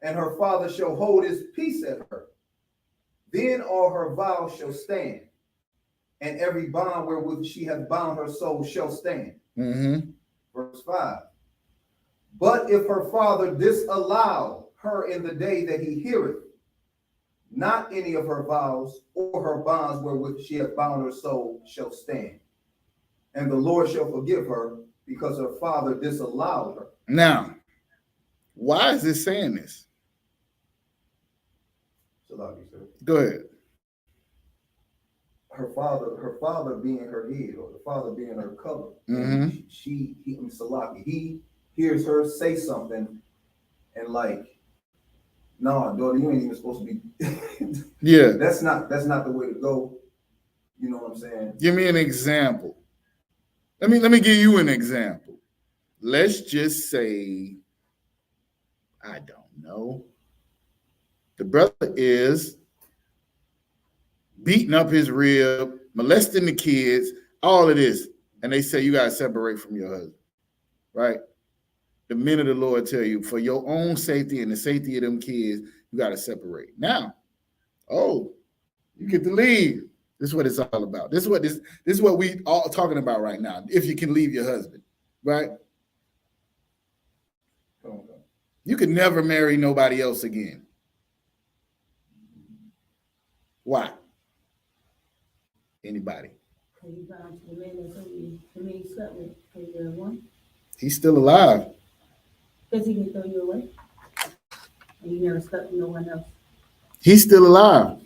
and her father shall hold his peace at her. Then all her vows shall stand, and every bond wherewith she hath bound her soul shall stand. Verse 5. But if her father disallow her in the day that he heareth, not any of her vows or her bonds wherewith she hath bound her soul shall stand. And the Lord shall forgive her because her father disallowed her. Now, why is it saying this? Go ahead. Her father being her head, or the father being her cover. Mm-hmm. He hears her say something and like, no, daughter, you ain't even supposed to be. Yeah. That's not the way to go. You know what I'm saying? Give me an example. Let me give you an example. Let's just say, I don't know. The brother is beating up his rib, molesting the kids, all of this. And they say you got to separate from your husband, right? The minute the Lord tell you for your own safety and the safety of them kids, you got to separate. Now, you get to leave. This is what it's all about. This is what we all talking about right now. If you can leave your husband, right? You could never marry nobody else again. Why? Anybody? He's still alive. Because he can throw you away. And you never slept with no one else. He's still alive.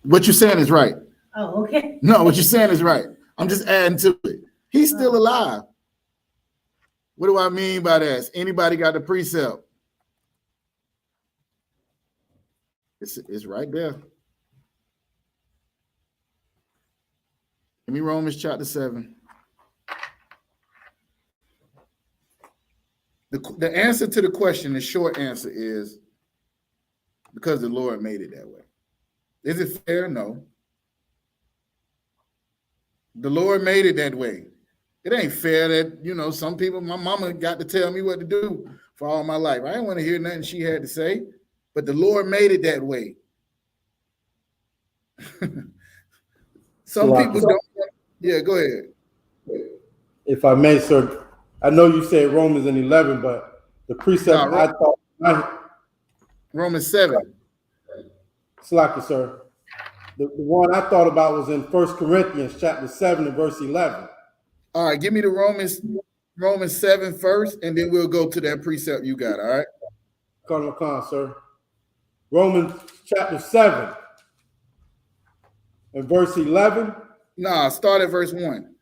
What you're saying is right. Oh, okay. No, what you're saying is right. I'm just adding to it. He's still alive. What do I mean by that? Anybody got the precept? It's right there. Give me Romans chapter 7. The answer to the question, the short answer is because the Lord made it that way. Is it fair? No. The Lord made it that way. It ain't fair that, some people, my mama got to tell me what to do for all my life. I didn't want to hear nothing she had to say, but the Lord made it that way. Some people don't. Yeah, go ahead. If I may, sir, I know you said Romans 11, but the precept I thought. Romans 7. Slacky, sir. The one I thought about was in 1 Corinthians chapter 7 and verse 11. All right, give me the Romans 7 first, and then we'll go to that precept you got, all right? Colonel Khan, sir. Romans chapter 7 and verse 11. Nah, start at verse 1.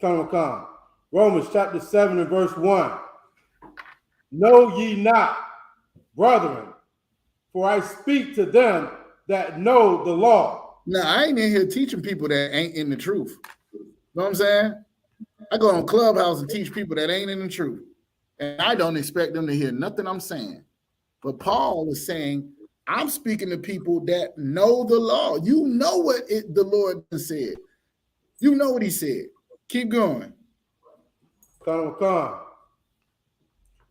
Colonel Khan. Romans chapter 7 and verse 1. Know ye not, brethren, for I speak to them that know the law. Now, I ain't in here teaching people that ain't in the truth. You know what I'm saying? I go on Clubhouse and teach people that ain't in the truth. And I don't expect them to hear nothing I'm saying. But Paul was saying, I'm speaking to people that know the law. You know what the Lord said. You know what he said. Keep going. Colonel Khan.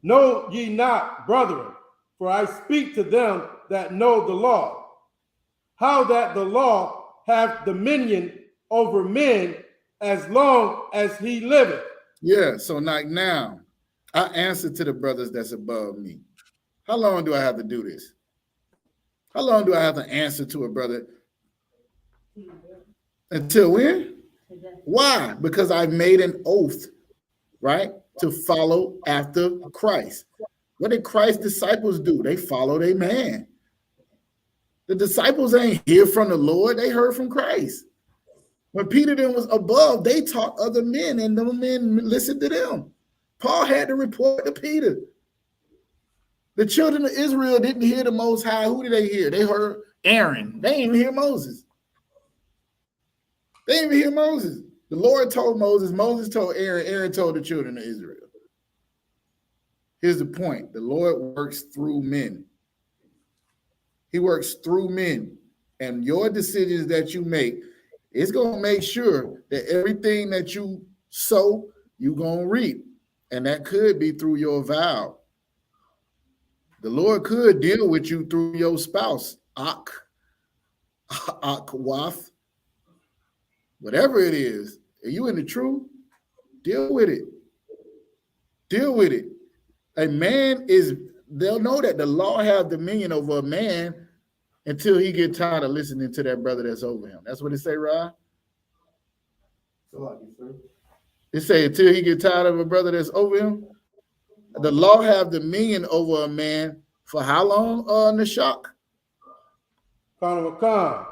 Know ye not, brethren, for I speak to them that know the law, how that the law hath dominion over men as long as he liveth. Yeah, so like now, I answer to the brothers that's above me. How long do I have to do this? How long do I have to answer to a brother? Until when? Why? Because I made an oath, right, to follow after Christ. What did Christ's disciples do? They followed a man. The disciples ain't hear from the Lord. They heard from Christ. When Peter then was above, they taught other men, and the men listened to them. Paul had to report to Peter. The children of Israel didn't hear the Most High. Who did they hear? They heard Aaron. They didn't even hear Moses. They didn't even hear Moses. The Lord told Moses. Moses told Aaron. Aaron told the children of Israel. Here's the point. The Lord works through men. He works through men. And your decisions that you make, it's going to make sure that everything that you sow, you're going to reap. And that could be through your vow. The Lord could deal with you through your spouse, waf, whatever it is. Are you in the truth? Deal with it. Deal with it. A man is, they'll know that the law have dominion over a man until he get tired of listening to that brother that's over him. That's what it say, Rod? So like you sir. It say until he get tired of a brother that's over him. The law have dominion over a man for how long, Nashak? Khan,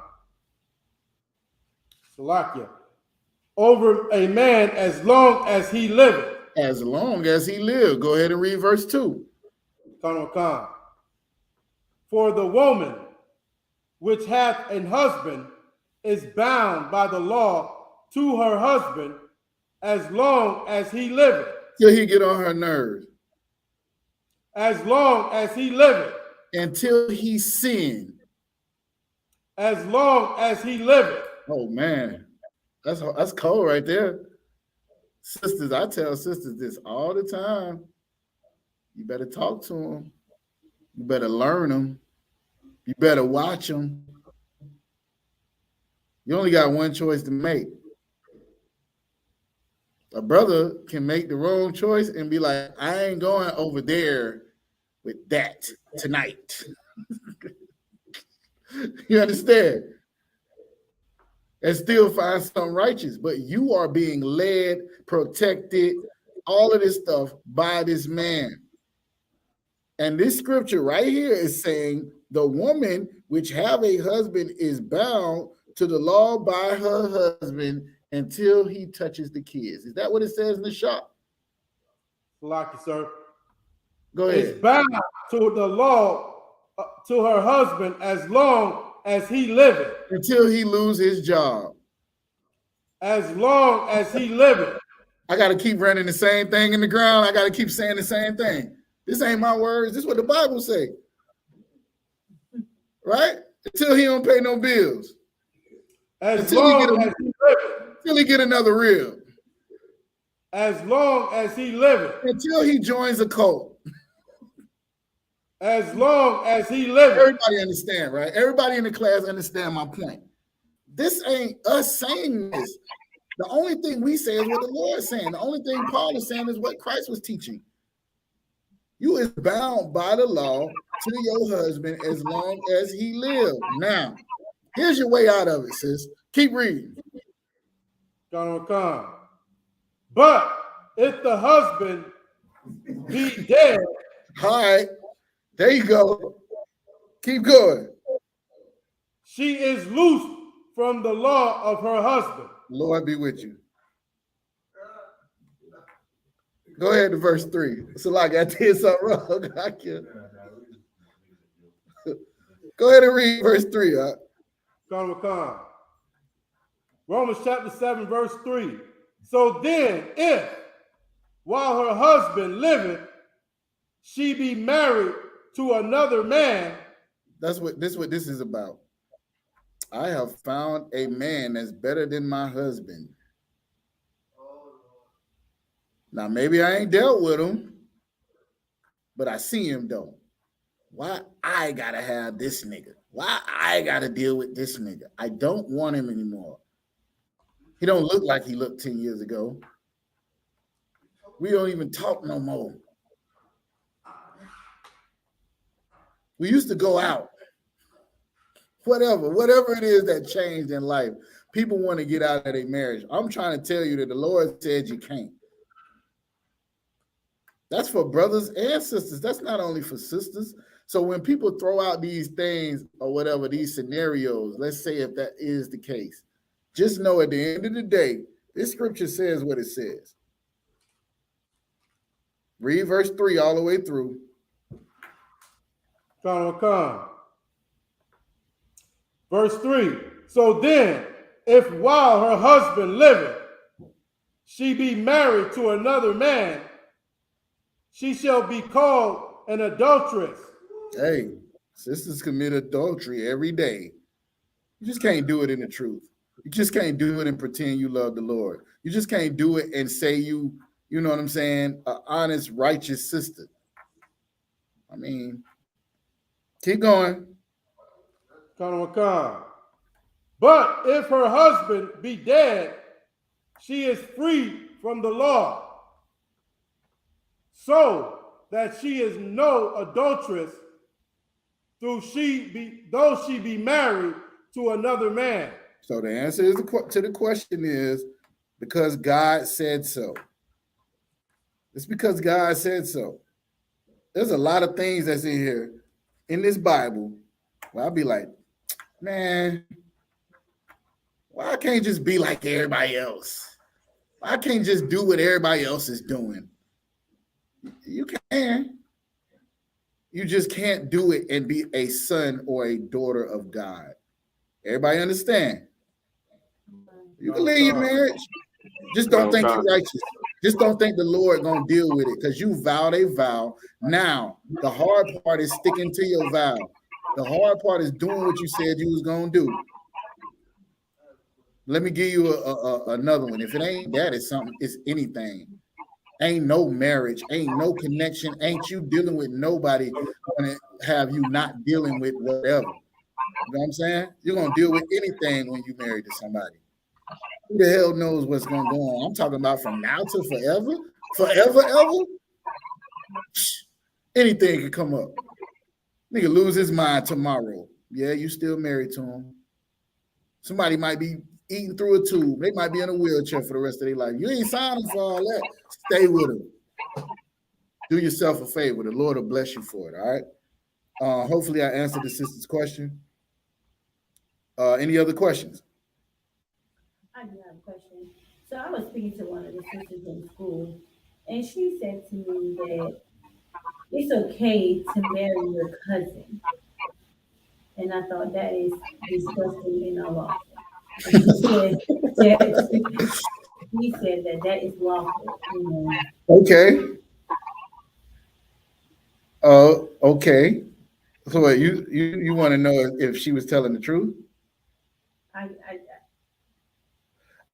Salakia. Over a man as long as he liveth. As long as he live. Go ahead and read verse 2. Khan. For the woman which hath an husband is bound by the law to her husband as long as he liveth. Till he get on her nerves. As long as he liveth. Until he sin. As long as he liveth. Oh man, that's cold right there. Sisters, I tell sisters this all the time. You better talk to them. You better learn them. You better watch them. You only got one choice to make. A brother can make the wrong choice and be like, I ain't going over there with that tonight. You understand? And still find something righteous. But you are being led, protected, all of this stuff by this man. And this scripture right here is saying the woman which have a husband is bound to the law by her husband until he touches the kids. Is that what it says in the shop? Lucky, sir. Go ahead. It's bound to the law to her husband as long as he liveth. Until he lose his job. As long as he liveth. I got to keep running the same thing in the ground. I got to keep saying the same thing. This ain't my words. This is what the Bible say. Right? Until he don't pay no bills. Until he get another rib. As long as he liveth. Until he joins a cult. As long as he liveth. Everybody understand, right? Everybody in the class understand my point. This ain't us saying this. The only thing we say is what the Lord is saying. The only thing Paul is saying is what Christ was teaching. You is bound by the law to your husband as long as he lives. Now, here's your way out of it, sis. Keep reading. But if the husband be dead. All right. There you go. Keep going. She is loosed from the law of her husband. Lord be with you. Go ahead to verse 3. So like I did something wrong. I can't. Go ahead and read verse 3. Romans chapter 7, verse 3. So then, if while her husband liveth, she be married to another man. That's what this is about. I have found a man that's better than my husband. Now, maybe I ain't dealt with him, but I see him though. Why I gotta have this nigga? Why I gotta deal with this nigga? I don't want him anymore. He don't look like he looked 10 years ago. We don't even talk no more. We used to go out. Whatever it is that changed in life, people want to get out of their marriage. I'm trying to tell you that the Lord said you can't. That's for brothers and sisters. That's not only for sisters. So when people throw out these things or whatever, these scenarios, let's say if that is the case, just know at the end of the day, this scripture says what it says. Read verse 3 all the way through. Verse 3. So then, if while her husband liveth, she be married to another man, she shall be called an adulteress. Hey, sisters commit adultery every day. You just can't do it in the truth. You just can't do it and pretend you love the Lord. You just can't do it and say you know what I'm saying, an honest, righteous sister. I mean, keep going. But if her husband be dead, she is free from the law, so that she is no adulteress, though she be married to another man. So the answer is to the question is because God said so. It's because God said so. There's a lot of things that's in here in this Bible where I'll be like, man, why I can't just be like everybody else? Why I can't just do what everybody else is doing? You can. You just can't do it and be a son or a daughter of God. Everybody understand? You can leave your marriage. Just don't think you're righteous. Just don't think the Lord gonna deal with it because you vowed a vow. Now the hard part is sticking to your vow. The hard part is doing what you said you was gonna do. Let me give you another one. If it ain't that, it's something. It's anything. Ain't no marriage. Ain't no connection. Ain't you dealing with nobody gonna have you not dealing with whatever. You know what I'm saying? You're gonna deal with anything when you married to somebody. Who the hell knows what's going to go on? I'm talking about from now to forever. Forever, ever? Anything can come up. Nigga lose his mind tomorrow. Yeah, you still married to him. Somebody might be eating through a tube. They might be in a wheelchair for the rest of their life. You ain't signing for all that. Stay with them. Do yourself a favor. The Lord will bless you for it, all right? Hopefully I answered the sister's question. Any other questions? I do have a question. So I was speaking to one of the sisters in school, and she said to me that it's okay to marry your cousin. And I thought that is disgusting and unlawful. And he said that is lawful. You know. Okay. Okay. So what, you want to know if she was telling the truth?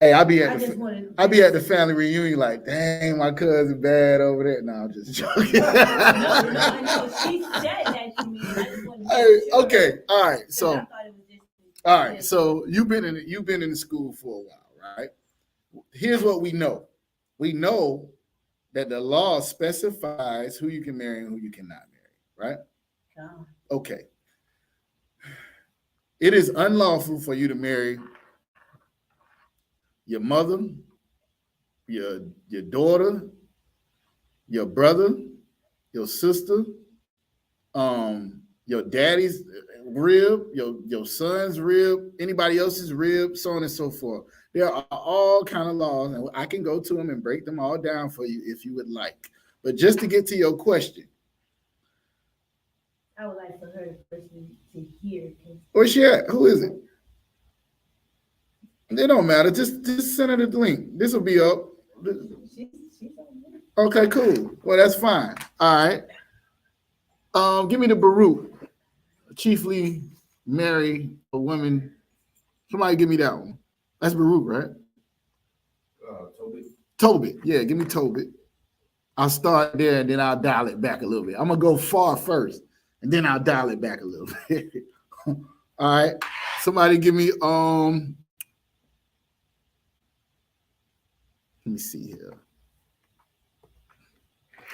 Hey, I'll be at the family reunion like, dang, my cousin bad over there. No, I'm just joking. No, she said that to me. I just wanted to sure. Okay, all right. So, all right. So you've been in the school for a while, right? Here's what we know. We know that the law specifies who you can marry and who you cannot marry, right? Okay. It is unlawful for you to marry your mother, your daughter, your brother, your sister, your daddy's rib, your son's rib, anybody else's rib, so on and so forth. There are all kind of laws, and I can go to them and break them all down for you if you would like. But just to get to your question, I would like for her to hear. Where's she at? Who is it? It don't matter. Just send her the link. This will be up. Okay, cool. Well, that's fine. All right. Give me the Baruch. Chiefly marry a woman. Somebody give me that one. That's Baruch, right? Tobit. Yeah, give me Tobit. I'll start there and then I'll dial it back a little bit. I'm gonna go far first and then I'll dial it back a little bit. All right. Somebody give me let me see here.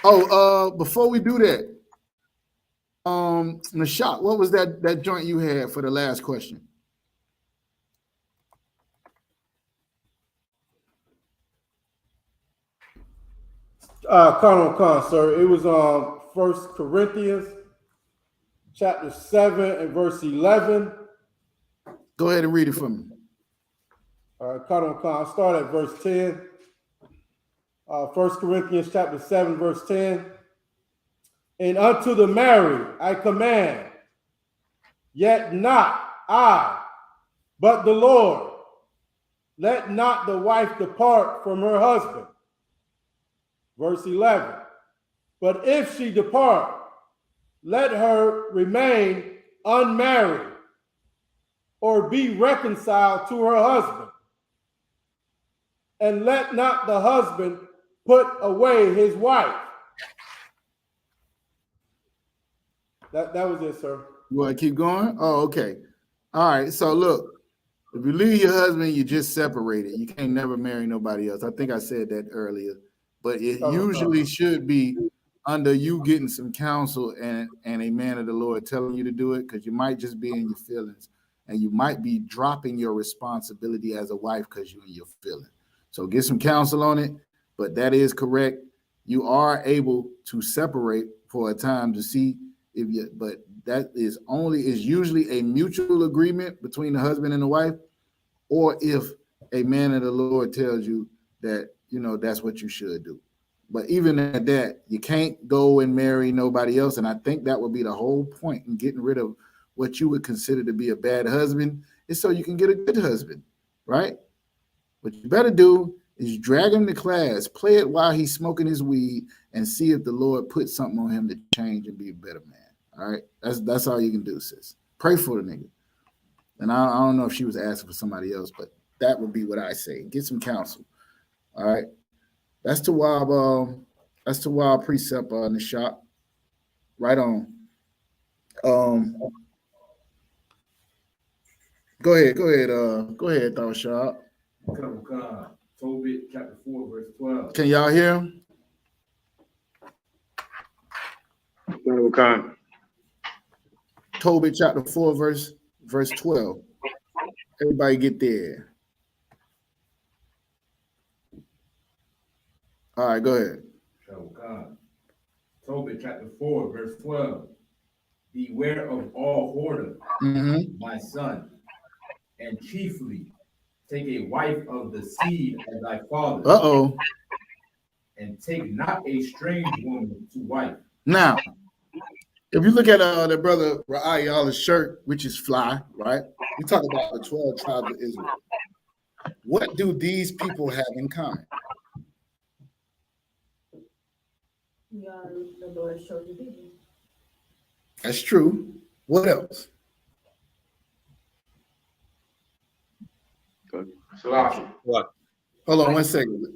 Oh, before we do that, Nashak, what was that joint you had for the last question? Con, sir. It was 1 Corinthians chapter 7 and verse 11. Go ahead and read it for me. All right, Con. I'll start at verse 10. 1 Corinthians chapter 7, verse 10. And unto the married I command, yet not I, but the Lord. Let not the wife depart from her husband. Verse 11. But if she depart, let her remain unmarried or be reconciled to her husband. And let not the husband put away his wife. That was it, sir. You want to keep going? Oh, okay. All right. So look, if you leave your husband, you just separated. You can't never marry nobody else. I think I said that earlier, but it usually should be under you getting some counsel and a man of the Lord telling you to do it, because you might just be in your feelings and you might be dropping your responsibility as a wife because you're in your feelings. So get some counsel on it, but that is correct. You are able to separate for a time to see if you, but that is usually a mutual agreement between the husband and the wife, or if a man of the Lord tells you that, that's what you should do. But even at that, you can't go and marry nobody else. And I think that would be the whole point in getting rid of what you would consider to be a bad husband, is so you can get a good husband, right? What you better do is drag him to class, play it while he's smoking his weed, and see if the Lord put something on him to change and be a better man. All right? That's all you can do, sis. Pray for the nigga. And I don't know if she was asking for somebody else, but that would be what I say. Get some counsel. All right? That's the wild precept in the shop. Right on. Go ahead, Thought Shop. Tobit chapter 4, verse 12. Can y'all hear him? Tobit chapter 4, verse 12. Everybody get there. All right, go ahead. Tobit chapter 4, verse 12. Beware of all whoredom, my son, and chiefly take a wife of the seed of thy father. And take not a strange woman to wife. Now, if you look at the brother Ra'ayala's shirt, which is fly, right? We talk about the 12 tribes of Israel. What do these people have in common? We are the Lord's chosen people. That's true. What else? What? Hold on 1 second.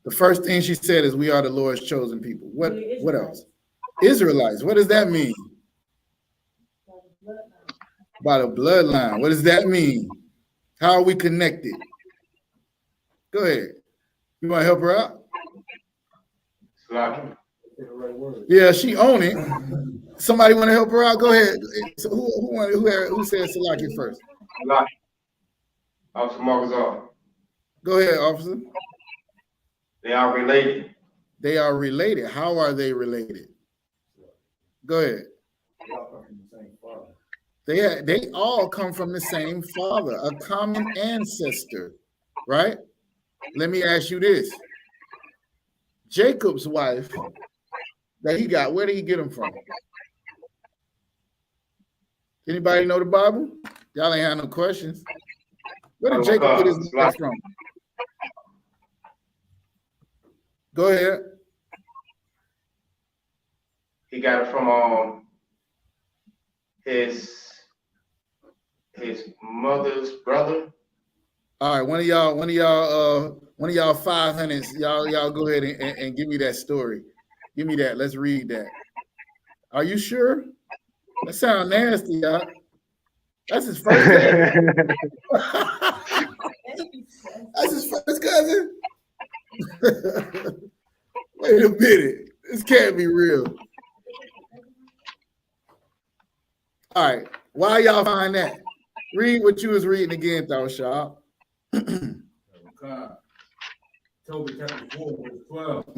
The first thing she said is, we are the Lord's chosen people. What else? Israelites. What does that mean? By the bloodline. What does that mean? How are we connected? Go ahead. You want to help her out? Yeah, she own it. Somebody want to help her out? Go ahead. So who said Salaki first? Officer Marcus. Go ahead, officer. They are related. They are related. How are they related? Go ahead. They all come from the same father, a common ancestor, right? Let me ask you this. Jacob's wife that he got, where did he get them from? Anybody know the Bible? Y'all ain't have no questions. Where did Jacob get his wife from? Go ahead. He got it from his mother's brother. All right, one of y'all 500s, y'all go ahead and give me that story. Give me that. Let's read that. Are you sure? That sounds nasty, y'all. That's his first cousin. That's his first cousin. Wait a minute. This can't be real. All right. Why y'all find that? Read what you was reading again, though, Shaw. Tobit chapter 4, verse 12.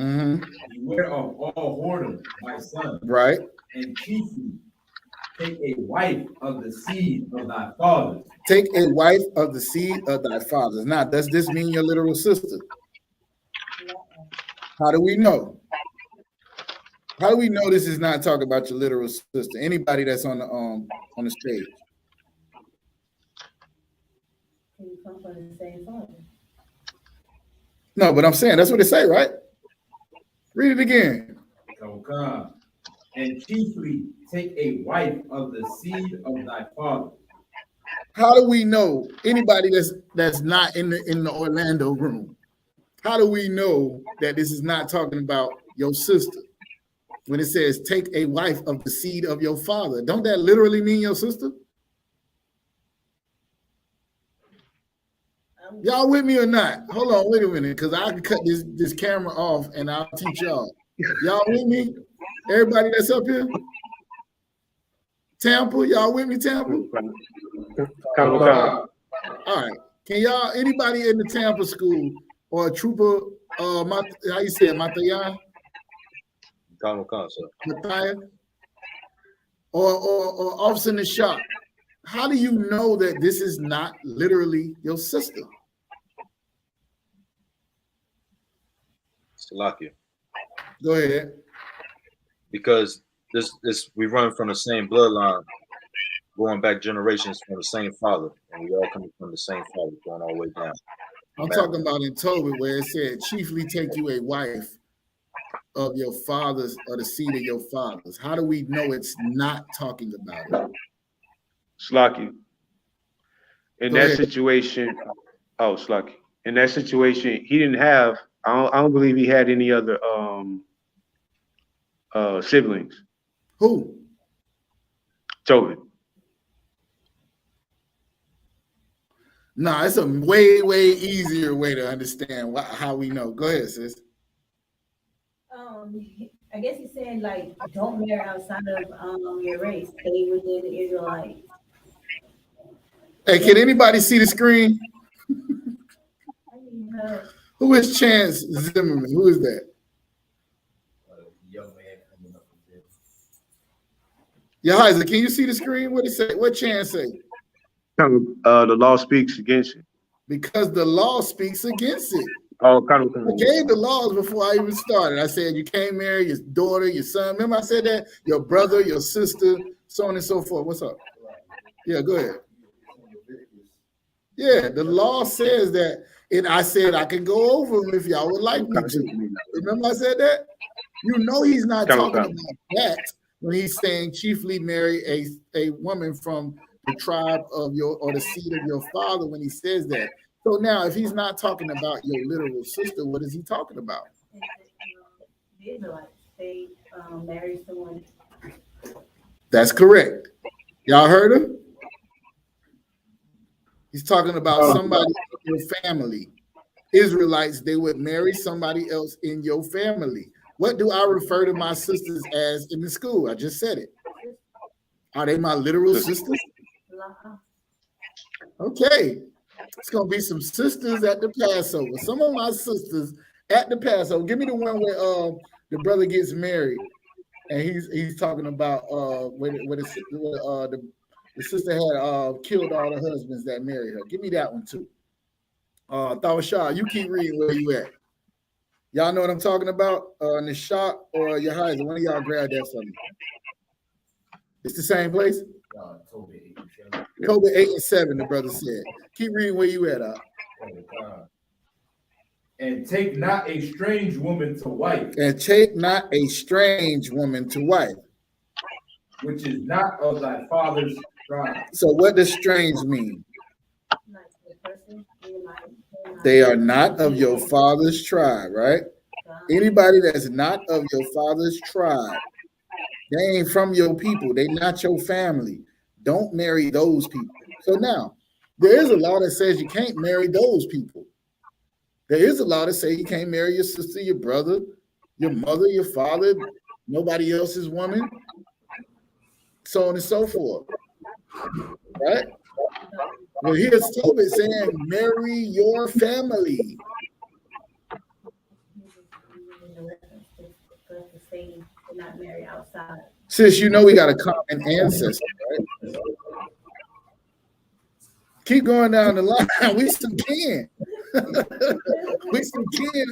Beware of all whoredom, my son. Right. And chiefly take a wife of the seed of thy fathers. Take a wife of the seed of thy fathers. Now, does this mean your literal sister? How do we know? How do we know this is not talking about your literal sister? Anybody that's on the stage. Can you come from the same father? No, but I'm saying that's what it say, right? Read it again. And chiefly take a wife of the seed of thy father. How do we know anybody that's not in the Orlando room? How do we know that this is not talking about your sister? When it says take a wife of the seed of your father, don't that literally mean your sister? Y'all with me or not? Hold on, wait a minute, because I can cut this camera off and I'll teach y'all. Y'all with me? Everybody that's up here? Tampa, y'all with me, Tampa? Come. All right. Can y'all, anybody in the Tampa school or a trooper, how you say it, Matayan? Mathias? Or officer in the shop, how do you know that this is not literally your sister? Salakia. Go ahead. Because this we run from the same bloodline, going back generations from the same father, and we all coming from the same father, going all the way down. I'm talking about in Tobit where it said, chiefly take you a wife of your fathers or the seed of your fathers. How do we know it's not talking about it? Slacky. In that situation, Slacky. In that situation, he didn't have. I don't believe he had any other siblings. Who? Tobin. Nah, it's a way easier way to understand how we know. Go ahead, sis. I guess he's saying like don't marry outside of your race. Stay within the Israelites. Hey, can anybody see the screen? Who is Chance Zimmerman? Who is that? Young man coming up with this. Yahiza, can you see the screen? What it say? What Chance say? The law speaks against it. Because the law speaks against it. Oh, I gave the laws before I even started. I said you can't marry your daughter, your son. Remember I said that? Your brother, your sister, so on and so forth. What's up? Yeah, go ahead. Yeah, the law says that, and I said I can go over them if y'all would like me to. Remember I said that? You know he's not talking about that when he's saying chiefly marry a woman from the tribe of your or the seed of your father when he says that. So now if he's not talking about your literal sister, what is he talking about? The Israelites, they marry someone. That's correct. Y'all heard him? He's talking about somebody in your family. Israelites, they would marry somebody else in your family. What do I refer to my sisters as in the school? I just said it. Are they my literal sisters? Okay. It's going to be some sisters at the Passover. Some of my sisters at the Passover. Give me the one where the brother gets married. And he's talking about when the sister had killed all the husbands that married her. Give me that one too. Thawashah, you keep reading where you at. Y'all know what I'm talking about? Nishak or Yahiza, one of y'all grab that for me. It's the same place? Tobit 8 and 7, the brother said. Keep reading where you at. And take not a strange woman to wife. And take not a strange woman to wife. Which is not of thy father's tribe. So what does strange mean? They are not of your father's tribe, right? Anybody that's not of your father's tribe, they ain't from your people. They not your family. Don't marry those people. So now, there is a law that says you can't marry those people. There is a law that says you can't marry your sister, your brother, your mother, your father, nobody else's woman, so on and so forth. Right? Well, here's Tobit saying, marry your family. Not marry outside. Sis, you know we got a common ancestor, right? Keep going down the line. We some kin. We some kin.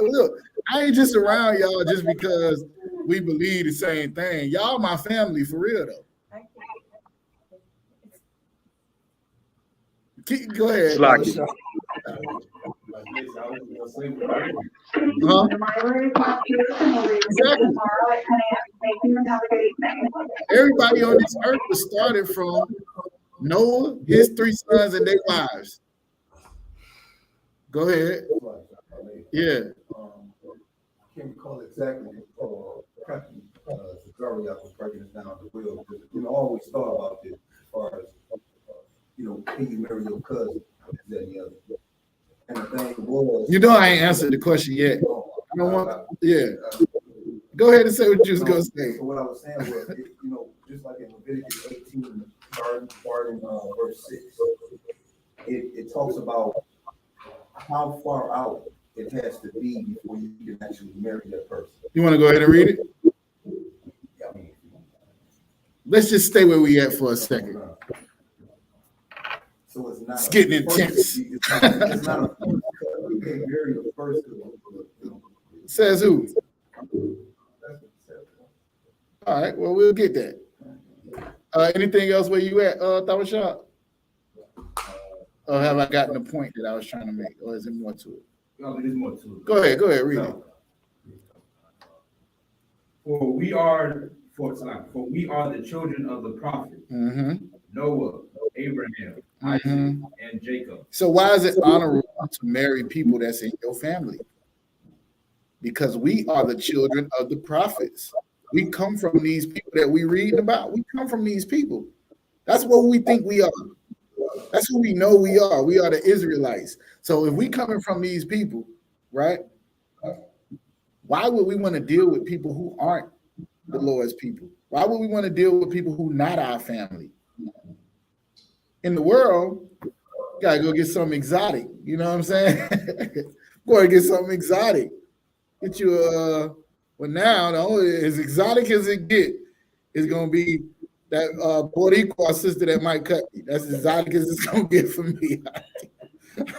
Look, I ain't just around y'all just because we believe the same thing. Y'all my family for real though. Go ahead. Huh? Exactly. Everybody on this earth was started from Noah, his 3 sons, and their wives. Go ahead. Yeah. I can't recall exactly. Zachariah was breaking it down the will. I always thought about this as far as, can you marry your cousin? That and the other. And the thing was, I ain't answered the question yet. I don't want. Yeah. Go ahead and say what you was gonna say. So what I was saying was, just like in Leviticus 18, starting verse 6, it talks about how far out it has to be before you can actually marry that person. You want to go ahead and read it? Yeah. Let's just stay where we at for a second. So it's not. It's getting intense. It's not a first. You can't marry the first. Says who? All right. Well, we'll get that. Anything else where you at, Tawashab? Or have I gotten the point that I was trying to make? Or is there more to it? No, there's more to it. Go ahead, read it. For we are the children of the prophet, Noah, Abraham, Isaac, and Jacob. So why is it honorable to marry people that's in your family? Because we are the children of the prophets. We come from these people that we read about. We come from these people. That's what we think we are. That's who we know we are. We are the Israelites. So if we coming from these people, right? Why would we want to deal with people who aren't the Lord's people? Why would we want to deal with people who not our family? In the world, you gotta go get something exotic. You know what I'm saying? Go and get something exotic. Get you well now the only as exotic as it get is gonna be that Boricua sister that might cut me. That's as exotic as it's gonna get for me.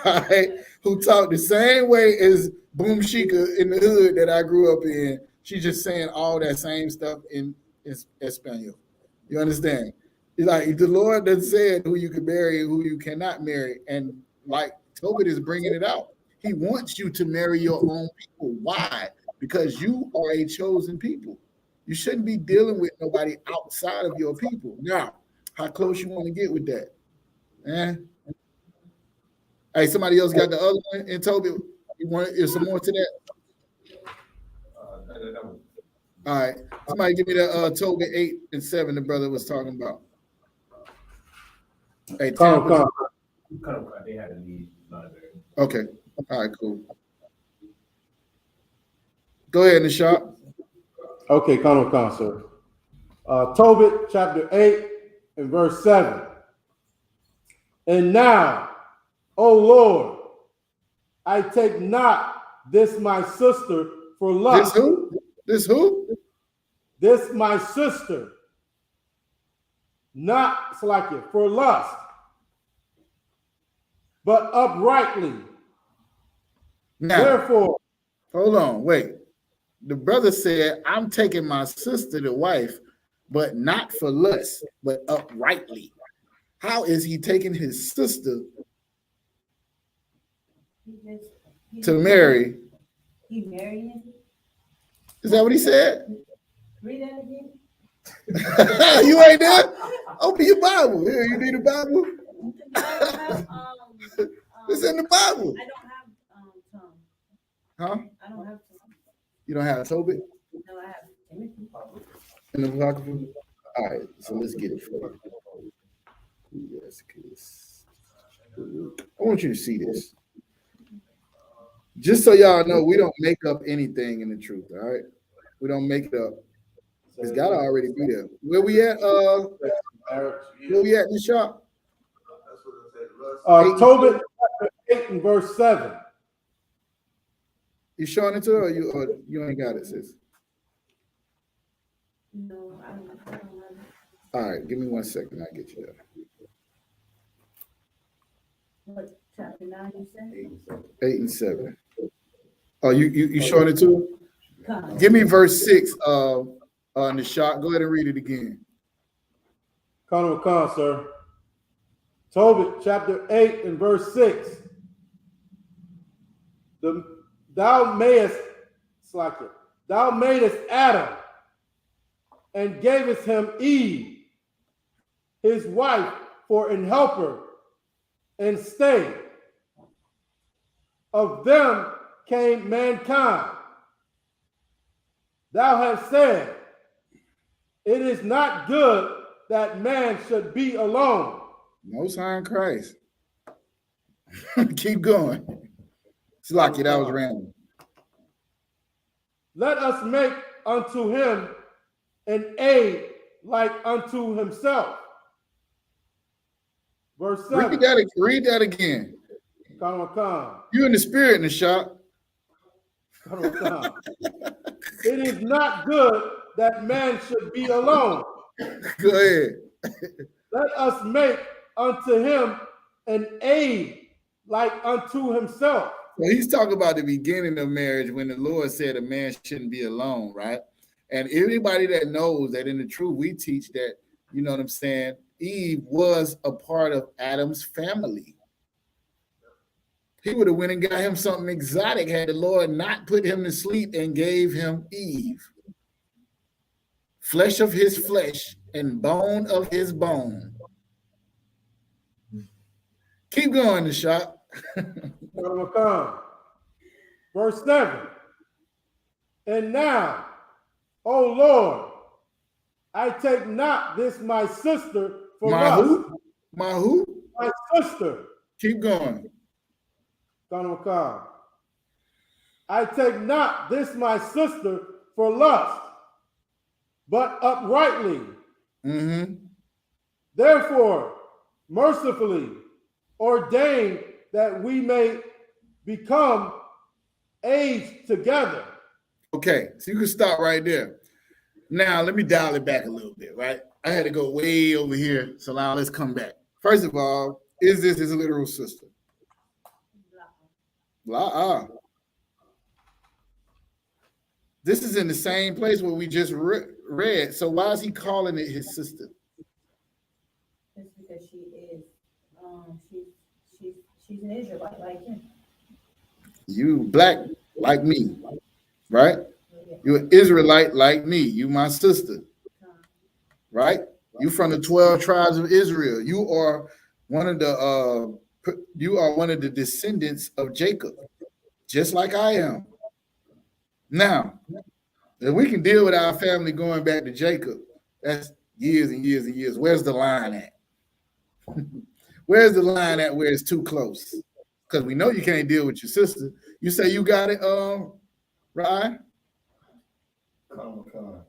All right, who talk the same way as Boom Shika in the hood that I grew up in. She's just saying all that same stuff in Espanol. You understand? It's like the Lord done said who you can marry and who you cannot marry, and like Tobit is bringing it out. He wants you to marry your own people. Why? Because you are a chosen people. You shouldn't be dealing with nobody outside of your people. Now, how close you want to get with that? Hey, somebody else got the other one. And Toby, is some more to that? All right. Somebody give me the Toby 8 and 7 the brother was talking about. Hey, Come. They had a need. Okay. All right, cool. Go ahead, Nishad. Okay, come, sir. Tobit chapter 8 and verse 7. And now, O Lord, I take not this my sister for lust. This who? This who? This my sister, not Slakia, for lust, but uprightly. Now, therefore, hold on, wait. The brother said, I'm taking my sister to wife, but not for lust, but uprightly. How is he taking his sister to marry? He married him? Is that what he said? Read that again. You ain't there? Open your Bible. Here, you need a Bible? I don't have, it's in the Bible. I don't have Tom. Huh? I don't have Tom. You don't have Tobit? No, I have Timothy. In the Apocrypha? All right, so let's get it for you. Yes, I want you to see this. Just so y'all know, we don't make up anything in the truth, all right? We don't make it up. It's got to already be there. Where we at? Where we at in the shop? Tobit 8 and verse 7. You showing it to her, or you ain't got it, sis? No, I don't have it. All right, give me 1 second. I'll get you there. What, chapter 9 you said? 8 and 7. Oh, you showing it to her? Come. Give me verse 6 on the shot. Go ahead and read it again. Come, sir. Tobit chapter 8 and verse 6. Thou madest Adam and gavest him Eve, his wife, for an helper and stay. Of them came mankind. Thou hast said, it is not good that man should be alone. Most High in Christ. Keep going. It's lucky that was random. let us make unto him an aid like unto himself. Verse 7. Read that again. Come. You in the spirit in the shop. Come. It is not good that man should be alone. Go ahead. Let us make unto him an aid like unto himself. Well, he's talking about the beginning of marriage when the Lord said a man shouldn't be alone, right? And anybody that knows that in the truth, we teach that, you know what I'm saying, Eve was a part of Adam's family. He would have went and got him something exotic had the Lord not put him to sleep and gave him Eve. Flesh of his flesh and bone of his bone. Keep going, the shop. Verse 7. And now, O Lord, I take not this my sister for lust. Who? My who? My sister. Keep going. I take not this my sister for lust, but uprightly. Mm-hmm. Therefore, mercifully ordain that we may become aids together. Okay, so you can stop right there. Now, let me dial it back a little bit, right? I had to go way over here, so now let's come back. First of all, is this his literal sister? This is in the same place where we just read. So why is he calling it his sister? It's because she is, she's an Israelite like him. You black like me, right? You're an Israelite like me. You my sister, right? You from the 12 tribes of Israel. You are one of the descendants of Jacob, just like I am. Now, if we can deal with our family going back to Jacob, that's years and years and years. Where's the line at? Where's the line at where it's too close? Because we know you can't deal with your sister. You say you got it, Ryan?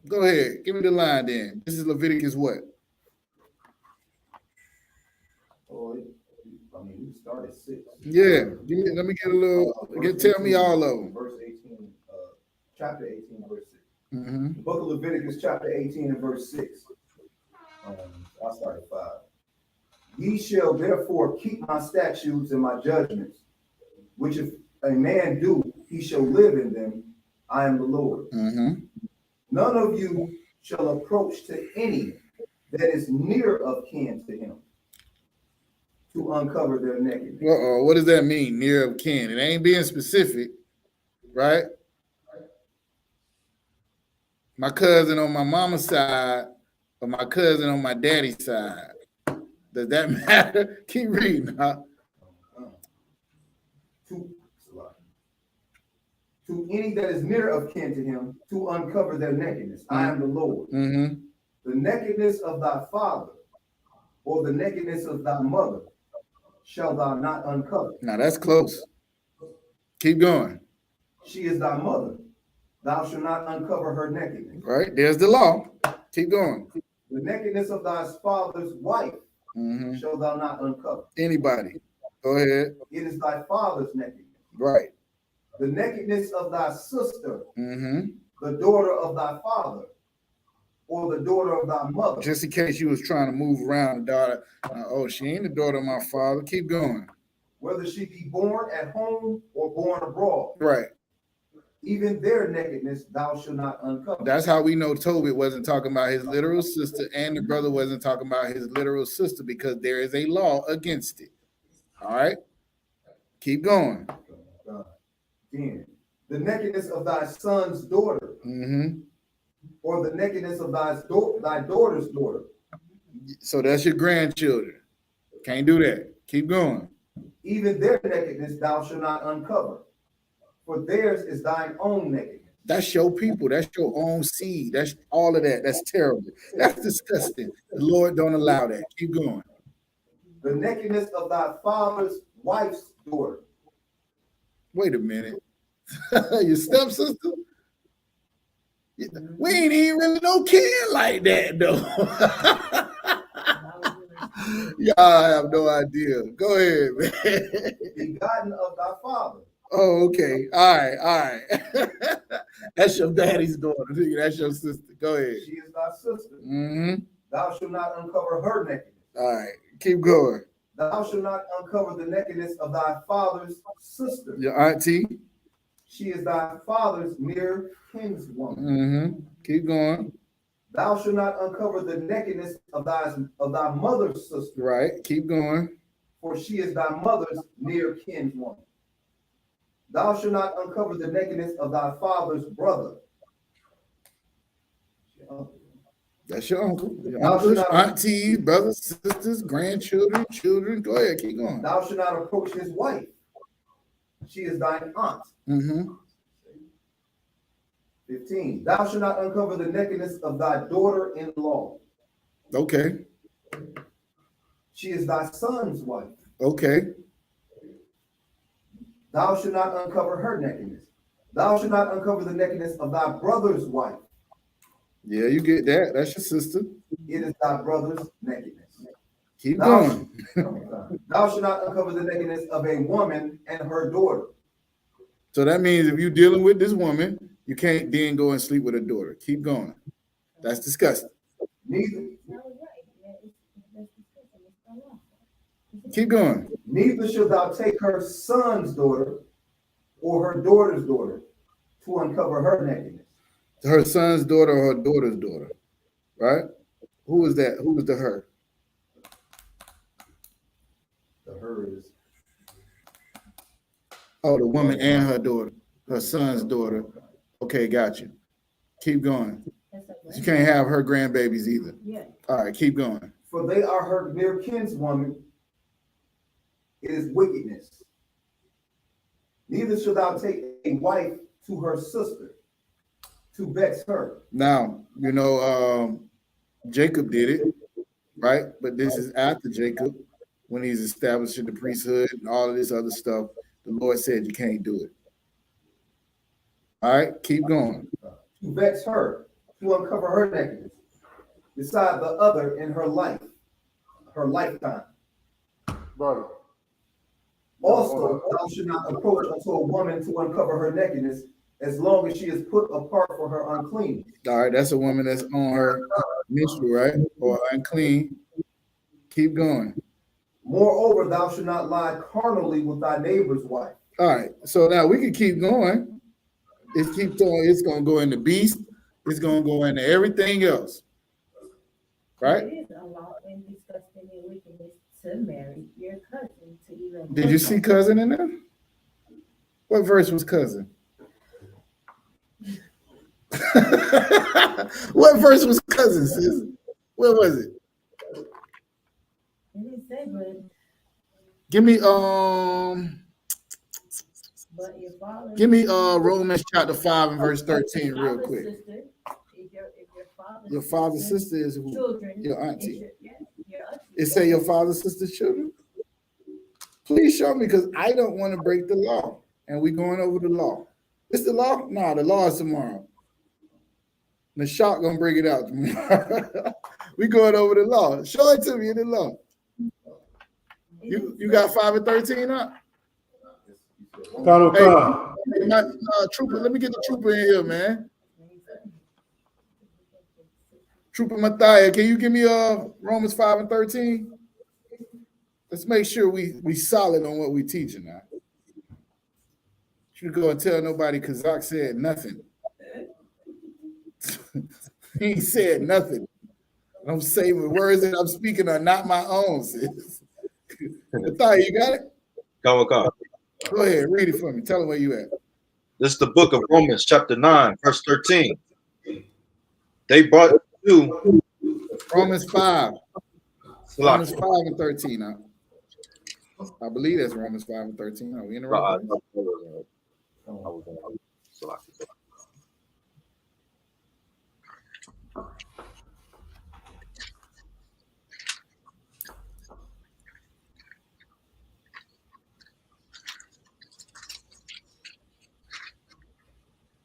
Go ahead. Give me the line then. This is Leviticus what? Oh, I mean, we started 6. Yeah. Let me get a little, tell me all of them. Verse 18, chapter 18, verse 6. Mm-hmm. The book of Leviticus, chapter 18 and verse 6. I'll start at 5. Ye shall therefore keep my statutes and my judgments, which if a man do, he shall live in them. I am the Lord. Mm-hmm. None of you shall approach to any that is near of kin to him to uncover their nakedness. What does that mean, near of kin? It ain't being specific, right? My cousin on my mama's side or my cousin on my daddy's side. Does that matter? Keep reading, huh? To any that is near of kin to him to uncover their nakedness. Mm-hmm. I am the Lord. Mm-hmm. The nakedness of thy father or the nakedness of thy mother shall thou not uncover. Now that's close. Keep going. She is thy mother. Thou shalt not uncover her nakedness. Right, there's the law. Keep going. The nakedness of thy father's wife shall thou not uncover. Anybody. Go ahead. It is thy father's nakedness. Right. The nakedness of thy sister, the daughter of thy father, or the daughter of thy mother. Just in case you was trying to move around the daughter. She ain't the daughter of my father. Keep going. Whether she be born at home or born abroad. Right. Even their nakedness thou shalt not uncover. That's how we know Tobit wasn't talking about his literal sister, and the brother wasn't talking about his literal sister, because there is a law against it. All right. Keep going. 10. The nakedness of thy son's daughter, or the nakedness of thy daughter's daughter. So that's your grandchildren. Can't do that. Keep going. Even their nakedness thou shalt not uncover, for theirs is thine own nakedness. That's your people. That's your own seed. That's all of that. That's terrible. That's disgusting. The Lord don't allow that. Keep going. The nakedness of thy father's wife's daughter. Wait a minute. Your stepsister? We ain't even really no kin like that, though. Y'all have no idea. Go ahead, man. Begotten of thy father. Oh, okay. All right. That's your daddy's daughter. That's your sister. Go ahead. She is thy sister. Mm-hmm. Thou shalt not uncover her nakedness. All right. Keep going. Thou shalt not uncover the nakedness of thy father's sister. Your auntie. She is thy father's near kinswoman. Mm-hmm. Keep going. Thou shalt not uncover the nakedness of thy mother's sister. Right. Keep going. For she is thy mother's near kinswoman. Thou shalt not uncover the nakedness of thy father's brother. That's your uncle. Your uncles, aunties, brothers, sisters, grandchildren, children. Go ahead. Keep going. Thou shalt not approach his wife. She is thine aunt. Mm-hmm. 15. Thou shalt not uncover the nakedness of thy daughter-in-law. Okay. She is thy son's wife. Okay. Thou shalt not uncover her nakedness. Thou shalt not uncover the nakedness of thy brother's wife. Yeah, you get that. That's your sister. It is thy brother's nakedness. Keep going. Thou shalt not uncover the nakedness of a woman and her daughter. So that means if you're dealing with this woman, you can't then go and sleep with her daughter. Keep going. That's disgusting. Keep going. Neither shalt thou take her son's daughter or her daughter's daughter to uncover her nakedness. Her son's daughter or her daughter's daughter, right? Who is that? Who is the her? The her is. Oh, the woman and her daughter, her son's daughter. Okay, got you. Keep going. You can't have her grandbabies either. Yeah. All right, keep going. For they are her near kinswoman. It is wickedness. Neither shalt thou take a wife to her sister to vex her. Now, you know, Jacob did it, right? But this is after Jacob, when he's establishing the priesthood and all of this other stuff. The Lord said you can't do it. All right, keep going. To vex her, to uncover her nakedness, beside the other in her life, her lifetime. Brother. Also, thou should not approach unto a woman to uncover her nakedness, as long as she is put apart for her uncleanness. All right, that's a woman that's on her menstrual, right? Or unclean. Keep going. Moreover, thou should not lie carnally with thy neighbor's wife. All right, so now we can keep going. It's going to go into beast. It's going to go into everything else, right? It is unlawful and disgusting and wickedness to marry your cousin to even. Did you see cousin in there? What verse was cousin? What verse was cousin, sis? Where was it? It didn't say, but. Give me But your father. Give me Romans chapter 5 and verse 13 real quick. Sister, if your father's sister is who? Children. Your auntie. Your auntie. It say your father's sister's children? Please show me, because I don't want to break the law. And we going over the law. It's the law? No, the law is tomorrow. The shop gonna bring it out tomorrow. We going over the law. Show it to me in the law. You got 5 and 13 up? Hey, trooper, let me get the trooper in here, man. Trooper Matthias, can you give me Romans 5 and 13? Let's make sure we solid on what we teaching now. You go and tell nobody Kazak said nothing. He said nothing. I'm saying the words that I'm speaking are not my own, sis. Matthias, you got it? Come on. Go ahead, read it for me. Tell them where you at. This is the book of Romans, chapter 9, verse 13. They brought you. Romans 5. Romans 5 and 13. I believe that's Romans 5 and 13. Are we in the right place?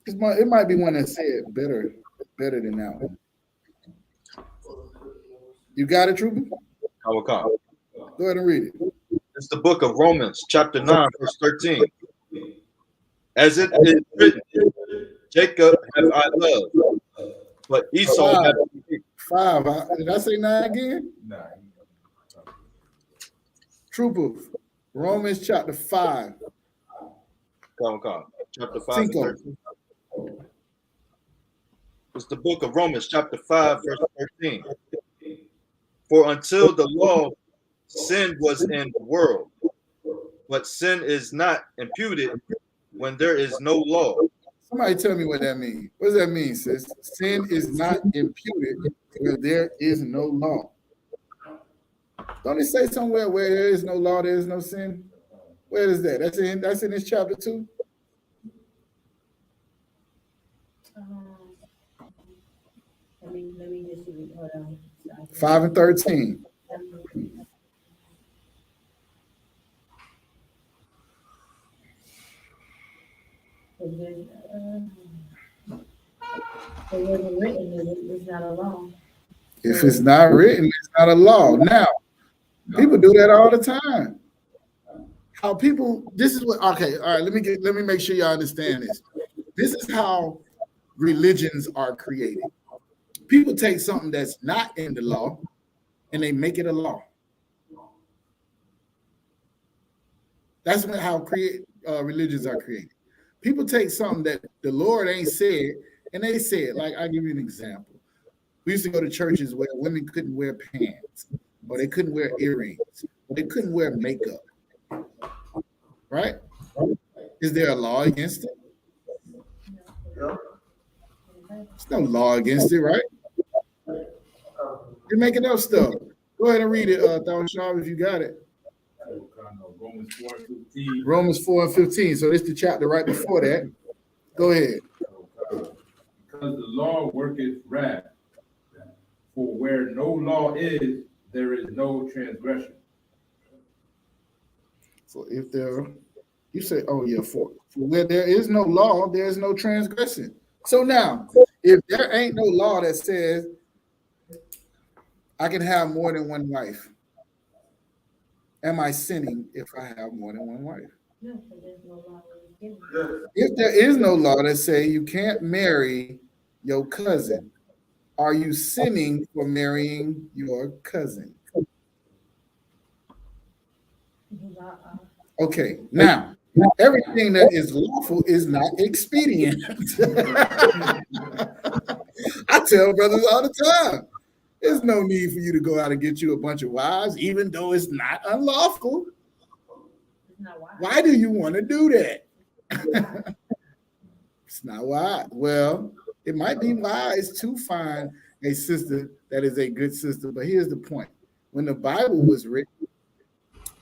It might be one that said better. Better than that one. You got it, Trooper? Kawakam. Go ahead and read it. It's the book of Romans, chapter 9, verse 13. As it is written, Jacob have I loved, but Esau have I hated. 5. Did I say 9 again? Nah. Trooper, Romans chapter 5. Kawakam. Chapter 5 Cinco. and 13. It's the book of Romans, chapter 5, verse 13. For until the law, sin was in the world, but sin is not imputed when there is no law. Somebody tell me what that means. What does that mean, sis? Sin is not imputed where there is no law. Don't it say somewhere where there is no law, there is no sin? Where is that? That's in this chapter 2? Let me just read. Hold on. 5 and 13. It's not a law. If it's not written, it's not a law. Now, people do that all the time. How people, this is what, okay, all right, let me make sure y'all understand this. This is how religions are created. People take something that's not in the law and they make it a law. That's how religions are created. People take something that the Lord ain't said and they say it. Like, I'll give you an example. We used to go to churches where women couldn't wear pants, or they couldn't wear earrings, or they couldn't wear makeup. Right? Is there a law against it? There's no law against it, right? You're making up stuff. Go ahead and read it, Thawashab, if you got it. Romans 4 and 15. Romans 4 and 15. So this is the chapter right before that. Go ahead. Because the law worketh wrath. For where no law is, there is no transgression. So if there, you say, oh yeah, for where there is no law, there is no transgression. So now, if there ain't no law that says I can have more than one wife, am I sinning if I have more than one wife? No, there's no law. If there is no law that say you can't marry your cousin, are you sinning for marrying your cousin? Okay, now everything that is lawful is not expedient. I tell brothers all the time, there's no need for you to go out and get you a bunch of wives, even though it's not unlawful. Why do you want to do that? It's not wise. Well, it might be wise to find a sister that is a good sister, but here's the point. When the Bible was written,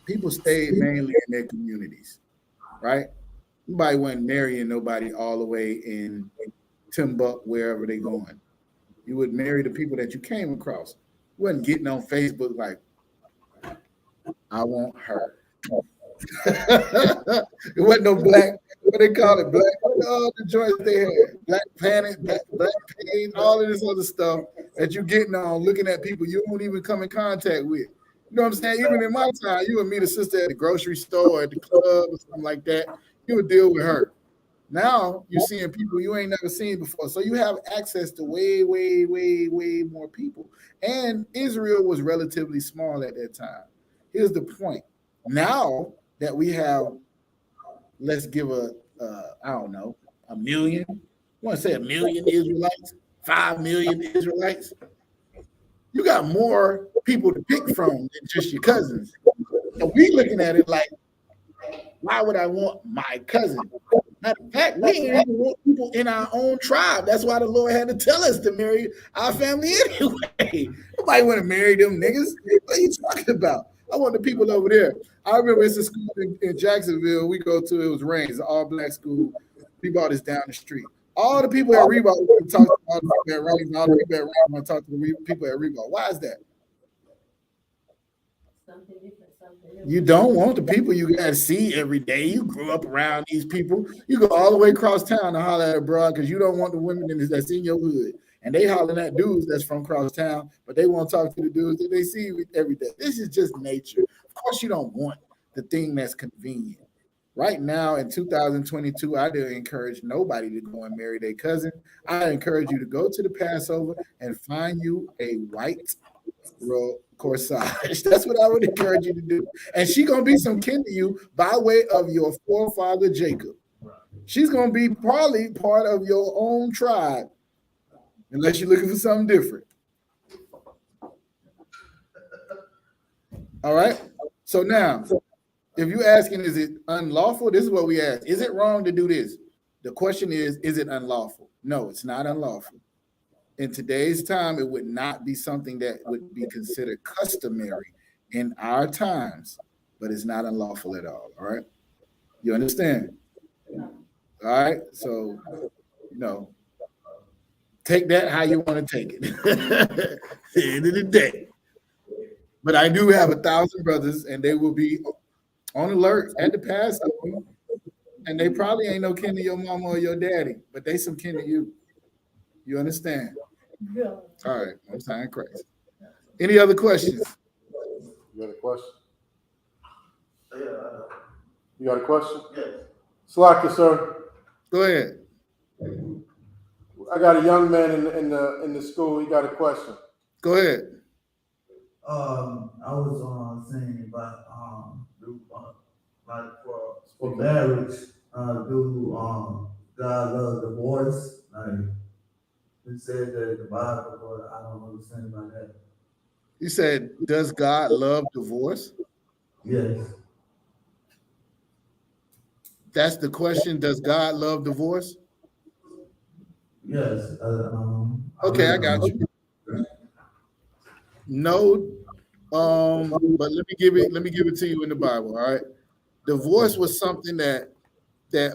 people stayed mainly in their communities, right? Nobody wasn't marrying nobody all the way in Timbuk, wherever they're going. You would marry the people that you came across. You wasn't getting on Facebook like, I want her. It wasn't no black, what they call it, black, all the joints they had, black panic, black pain, all of this other stuff that you getting on, looking at people you won't even come in contact with. You know what I'm saying? Even in my time, you would meet a sister at the grocery store, or at the club, or something like that. You would deal with her. Now you're seeing people you ain't never seen before. So you have access to way, way, way, way more people. And Israel was relatively small at that time. Here's the point. Now that we have, let's give I don't know, 1 million. You want to say 1 million Israelites? 5 million Israelites? You got more people to pick from than just your cousins. And we looking at it like, why would I want my cousin? Matter of fact, we ain't even want people in our own tribe. That's why the Lord had to tell us to marry our family anyway. Nobody want to marry them niggas. What are you talking about? I want the people over there. I remember it's a school in Jacksonville we go to. It was Rain. It's an all-black school. Reebok is down the street. All the people at Reebok want to talk to all the people at Rain. All the people at Rain want to talk to the people at Reebok. Why is that? Something different. You don't want the people you got to see every day. You grew up around these people. You go all the way across town to holler at abroad because you don't want the women that's in your hood. And they hollering at dudes that's from across town, but they won't talk to the dudes that they see every day. This is just nature. Of course, you don't want the thing that's convenient. Right now in 2022, I don't encourage nobody to go and marry their cousin. I encourage you to go to the Passover and find you a white corsage. That's what I would encourage you to do. And she's gonna be some kin to you by way of your forefather Jacob. She's gonna be probably part of your own tribe, unless you're looking for something different. All right. So now, if you're asking, is it unlawful? This is what we ask. Is it wrong to do this? The question is it unlawful? No, it's not unlawful. In today's time, it would not be something that would be considered customary in our times, but it's not unlawful at all. All right. You understand? All right. So, take that how you want to take it. At the end of the day. But I do have 1,000 brothers, and they will be on alert at the Passover, and they probably ain't no kin to your mama or your daddy, but they some kin to you. You understand? Yeah. All right, I'm saying Christ. Any other questions? You got a question? You got a question? Yes. Slacky, sir. Go ahead. I got a young man in the school. He got a question. Go ahead. I was saying about like for marriage, do God love divorce? Like it said that in the Bible, but I don't understand about that. You said, does God love divorce? Yes. That's the question. Does God love divorce? Yes. Okay, I got you. No, but let me give it to you in the Bible. All right. Divorce was something that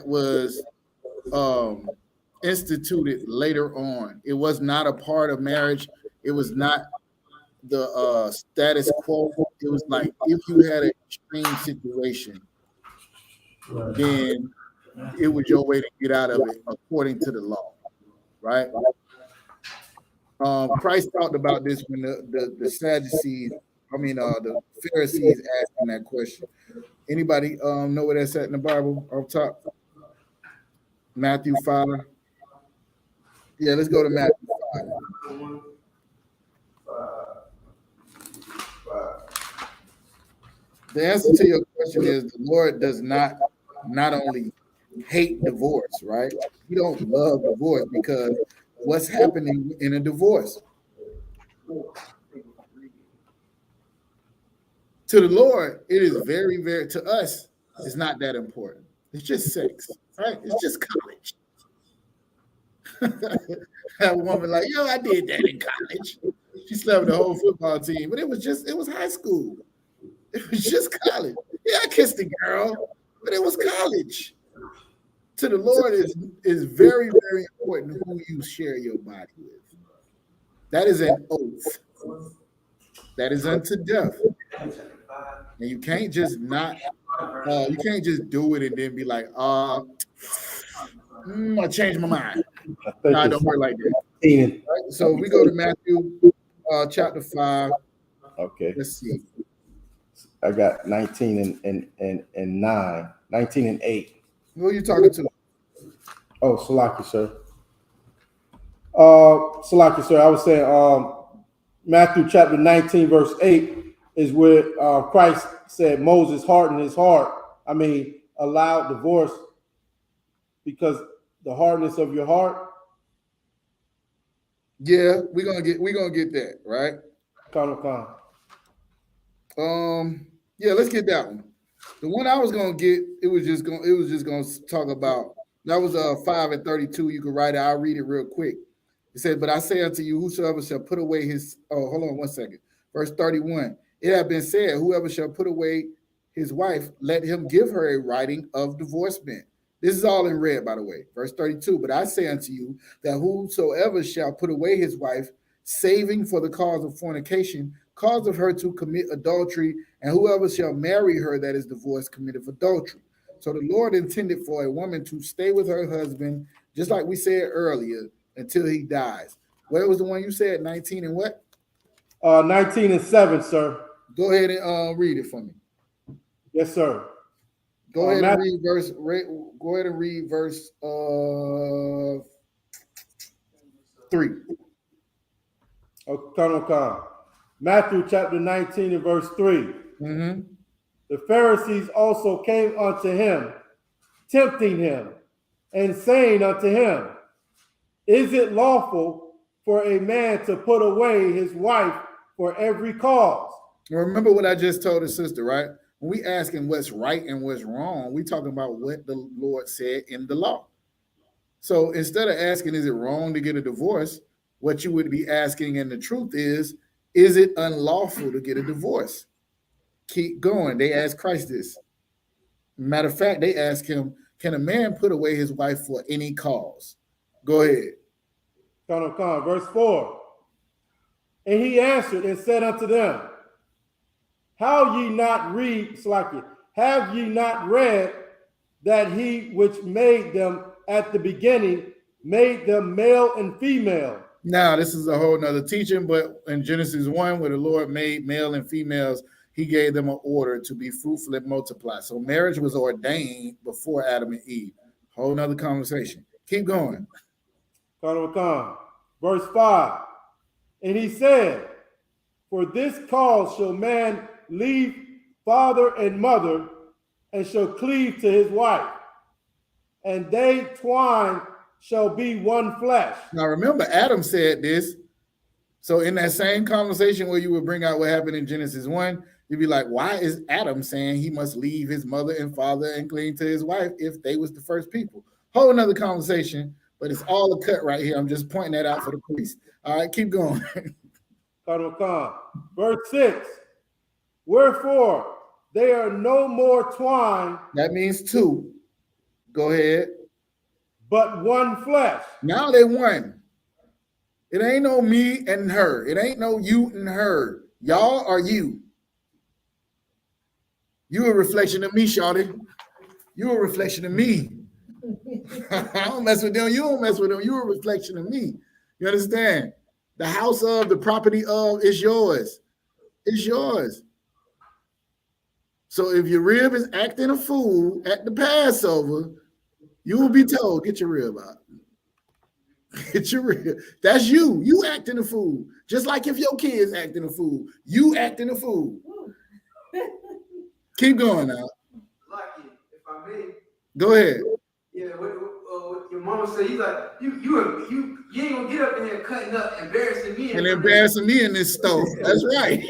was instituted later on. It was not a part of marriage. It was not the status quo. It was like if you had an extreme situation, then it was your way to get out of it according to the law, right? Christ talked about this when the Sadducees, the Pharisees asked him that question. Anybody know where that's at in the Bible off top? Matthew 5. Yeah, let's go to Matthew 5. The answer to your question is the Lord does not only hate divorce, right? He don't love divorce because what's happening in a divorce? To the Lord, it is very, very, to us, it's not that important. It's just sex, right? It's just college. That woman like, yo, I did that in college. She slept with the whole football team, but it was high school. It was just college. Yeah, I kissed a girl, but it was college. To the Lord is very, very important who you share your body with. That is an oath. That is unto death. And you can't just you can't just do it and then be like, I changed my mind. No, I don't work like that. Right? So we go to Matthew chapter 5. Okay. Let's see. I got 19 and 9, 19 and 8. Who are you talking to? Oh, Salaki, sir. Salaki, sir. I was saying Matthew chapter 19, verse 8 is where Christ said Moses hardened his heart. Allowed divorce because the hardness of your heart. Yeah, we're gonna get that, right? Come. Yeah, let's get that one. The one I was gonna get, it was just gonna talk about. That was 5 and 32. You can write it. I'll read it real quick. It said, "But I say unto you, whosoever shall put away his..." Oh, hold on 1 second. Verse 31. It had been said, "Whoever shall put away his wife, let him give her a writing of divorcement." This is all in red, by the way. Verse 32. "But I say unto you that whosoever shall put away his wife, saving for the cause of fornication, cause of her to commit adultery, and whoever shall marry her that is divorced committeth adultery." So the Lord intended for a woman to stay with her husband, just like we said earlier, until he dies. What was the one you said? 19 and what? 19 and 7, sir. Go ahead and read it for me. Yes, sir. Go ahead and Matthew, read verse. Go ahead and read verse 3. Okay. Matthew chapter 19 and verse 3. Mm-hmm. The Pharisees also came unto him, tempting him, and saying unto him, is it lawful for a man to put away his wife for every cause? Remember what I just told the sister, right? When we asking what's right and what's wrong, we talking about what the Lord said in the law. So instead of asking, is it wrong to get a divorce? What you would be asking, and the truth is it unlawful to get a divorce? Keep going. They asked Christ this. Matter of fact, they asked him, can a man put away his wife for any cause? Go ahead. Verse 4. And he answered and said unto them, have ye not read that he which made them at the beginning made them male and female? Now, this is a whole nother teaching, but in Genesis 1, where the Lord made male and females, he gave them an order to be fruitful and multiply. So marriage was ordained before Adam and Eve. Whole nother conversation. Keep going. Verse 5. And he said, for this cause shall man leave father and mother, and shall cleave to his wife, and they twine shall be one flesh. Now remember, Adam said this. So in that same conversation where you would bring out what happened in Genesis 1, you'd be like, why is Adam saying he must leave his mother and father and cleave to his wife if they was the first people? Whole another conversation, but it's all a cut right here. I'm just pointing that out for the priest. All right, keep going. Verse 6. Wherefore they are no more twine. That means two. Go ahead. But one flesh. Now they one. It ain't no me and her. It ain't no you and her. Y'all are you. You a reflection of me, shawty. You a reflection of me. I don't mess with them. You don't mess with them. You a reflection of me. You understand? The house of, the property of is yours. It's yours. So if your rib is acting a fool at the Passover, you will be told, get your rib out. Get your rib. That's you. You acting a fool. Just like if your kids acting a fool, you acting a fool. Keep going now. Lucky, if I may. Go ahead. Yeah, what your mama said, he's like, you ain't gonna get up in here cutting up, embarrassing me. And embarrassing me in this stove. That's right.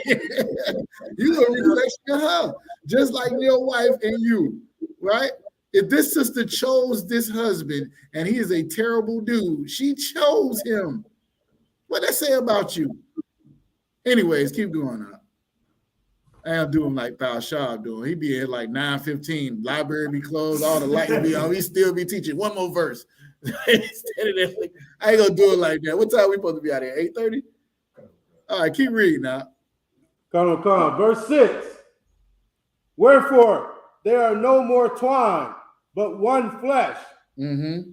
You a reflection of her, just like your wife and you, right? If this sister chose this husband and he is a terrible dude, she chose him. What that say about you? Anyways, keep going on. I'll do him like Pal Shah doing. He be at like 9:15. Library be closed, all the lights be on. He still be teaching one more verse. I ain't gonna do it like that. What time we supposed to be out here? 8:30? All right, keep reading now. Come. Verse 6. Wherefore there are no more twine, but one flesh. Mm-hmm.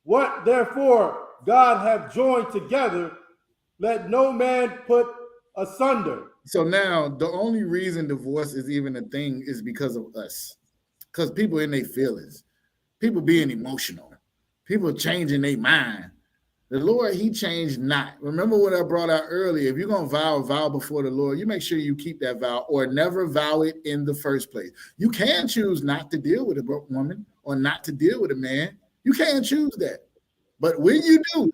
What therefore God hath joined together, let no man put asunder. So now the only reason divorce is even a thing is because of us. Because people in their feelings, people being emotional, people changing their mind. The Lord, he changed not. Remember what I brought out earlier. If you're going to vow before the Lord, you make sure you keep that vow or never vow it in the first place. You can choose not to deal with a woman or not to deal with a man. You can choose that. But when you do,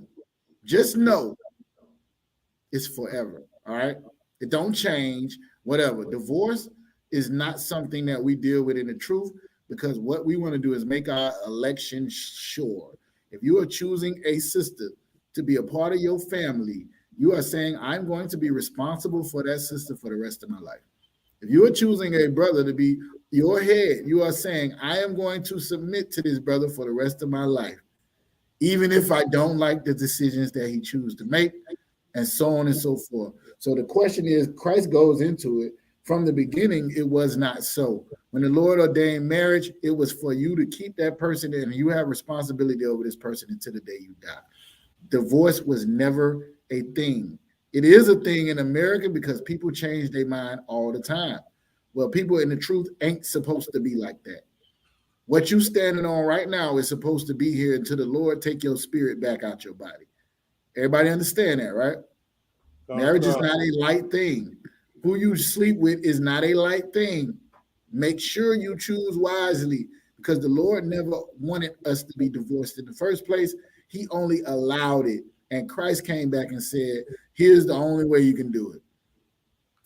just know it's forever. All right? It don't change, whatever. Divorce is not something that we deal with in the truth, because what we want to do is make our election sure. If you are choosing a sister to be a part of your family, you are saying, I'm going to be responsible for that sister for the rest of my life. If you are choosing a brother to be your head, you are saying, I am going to submit to this brother for the rest of my life, even if I don't like the decisions that he chooses to make, and so on and so forth. So the question is, Christ goes into it. From the beginning, it was not so. When the Lord ordained marriage, it was for you to keep that person, and you have responsibility over this person until the day you die. Divorce was never a thing. It is a thing in America because people change their mind all the time. Well, people in the truth ain't supposed to be like that. What you standing on right now is supposed to be here until the Lord take your spirit back out your body. Everybody understand that, right? Marriage is not a light thing. Who you sleep with is not a light thing. Make sure you choose wisely because the Lord never wanted us to be divorced in the first place. He only allowed it. And Christ came back and said, here's the only way you can do it.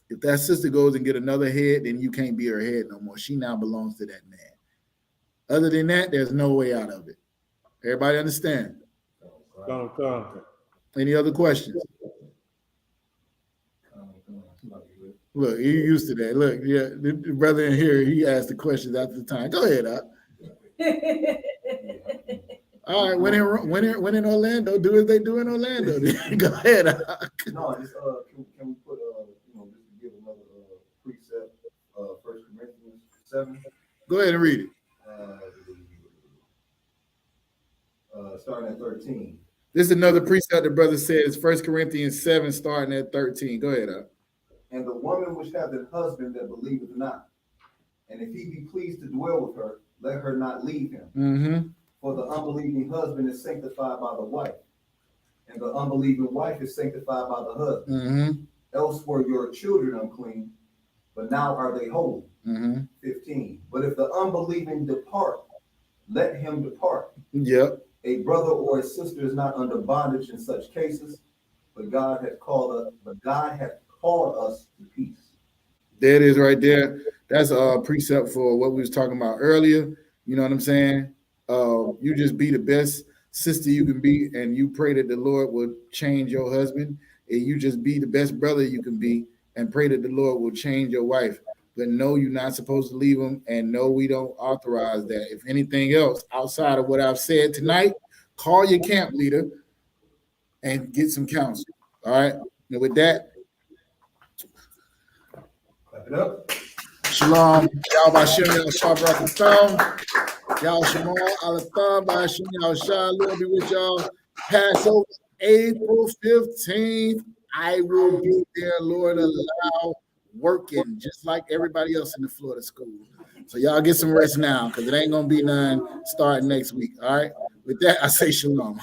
If that sister goes and get another head, then you can't be her head no more. She now belongs to that man. Other than that, there's no way out of it. Everybody understand? Any other questions? Look, you used to that. Look, yeah, the brother in here, he asked the questions after the time. Go ahead, Doc. All right, when in Orlando, do as they do in Orlando. Go ahead, Doc. No, just can we put just to give another precept, 1 Corinthians 7. Go ahead and read it. Starting at 13. This is another precept the brother says, 1 Corinthians 7, starting at 13. Go ahead, Doc. And the woman which hath a husband that believeth not, and if he be pleased to dwell with her, let her not leave him. Mm-hmm. For the unbelieving husband is sanctified by the wife, and the unbelieving wife is sanctified by the husband. Mm-hmm. Else were your children unclean, but now are they holy. Mm-hmm. 15. But if the unbelieving depart, let him depart. Yep. A brother or a sister is not under bondage in such cases, but God hath called us to peace. There it is right there. That's a precept for what we was talking about earlier. You know what I'm saying? You just be the best sister you can be, and you pray that the Lord will change your husband, and you just be the best brother you can be, and pray that the Lord will change your wife. But no, you're not supposed to leave them, and no, we don't authorize that. If anything else, outside of what I've said tonight, call your camp leader and get some counsel. All right? And with that, Clap it up. Shalom. Y'all by Shem Yahweh Shah Barakatam. Y'all Shema Alatham by Shem Yahweh Shah. Lord be with y'all. Passover, April 15th. I will be there, Lord allow, working just like everybody else in the Florida school. So y'all get some rest now because it ain't going to be none starting next week. All right? With that, I say shalom.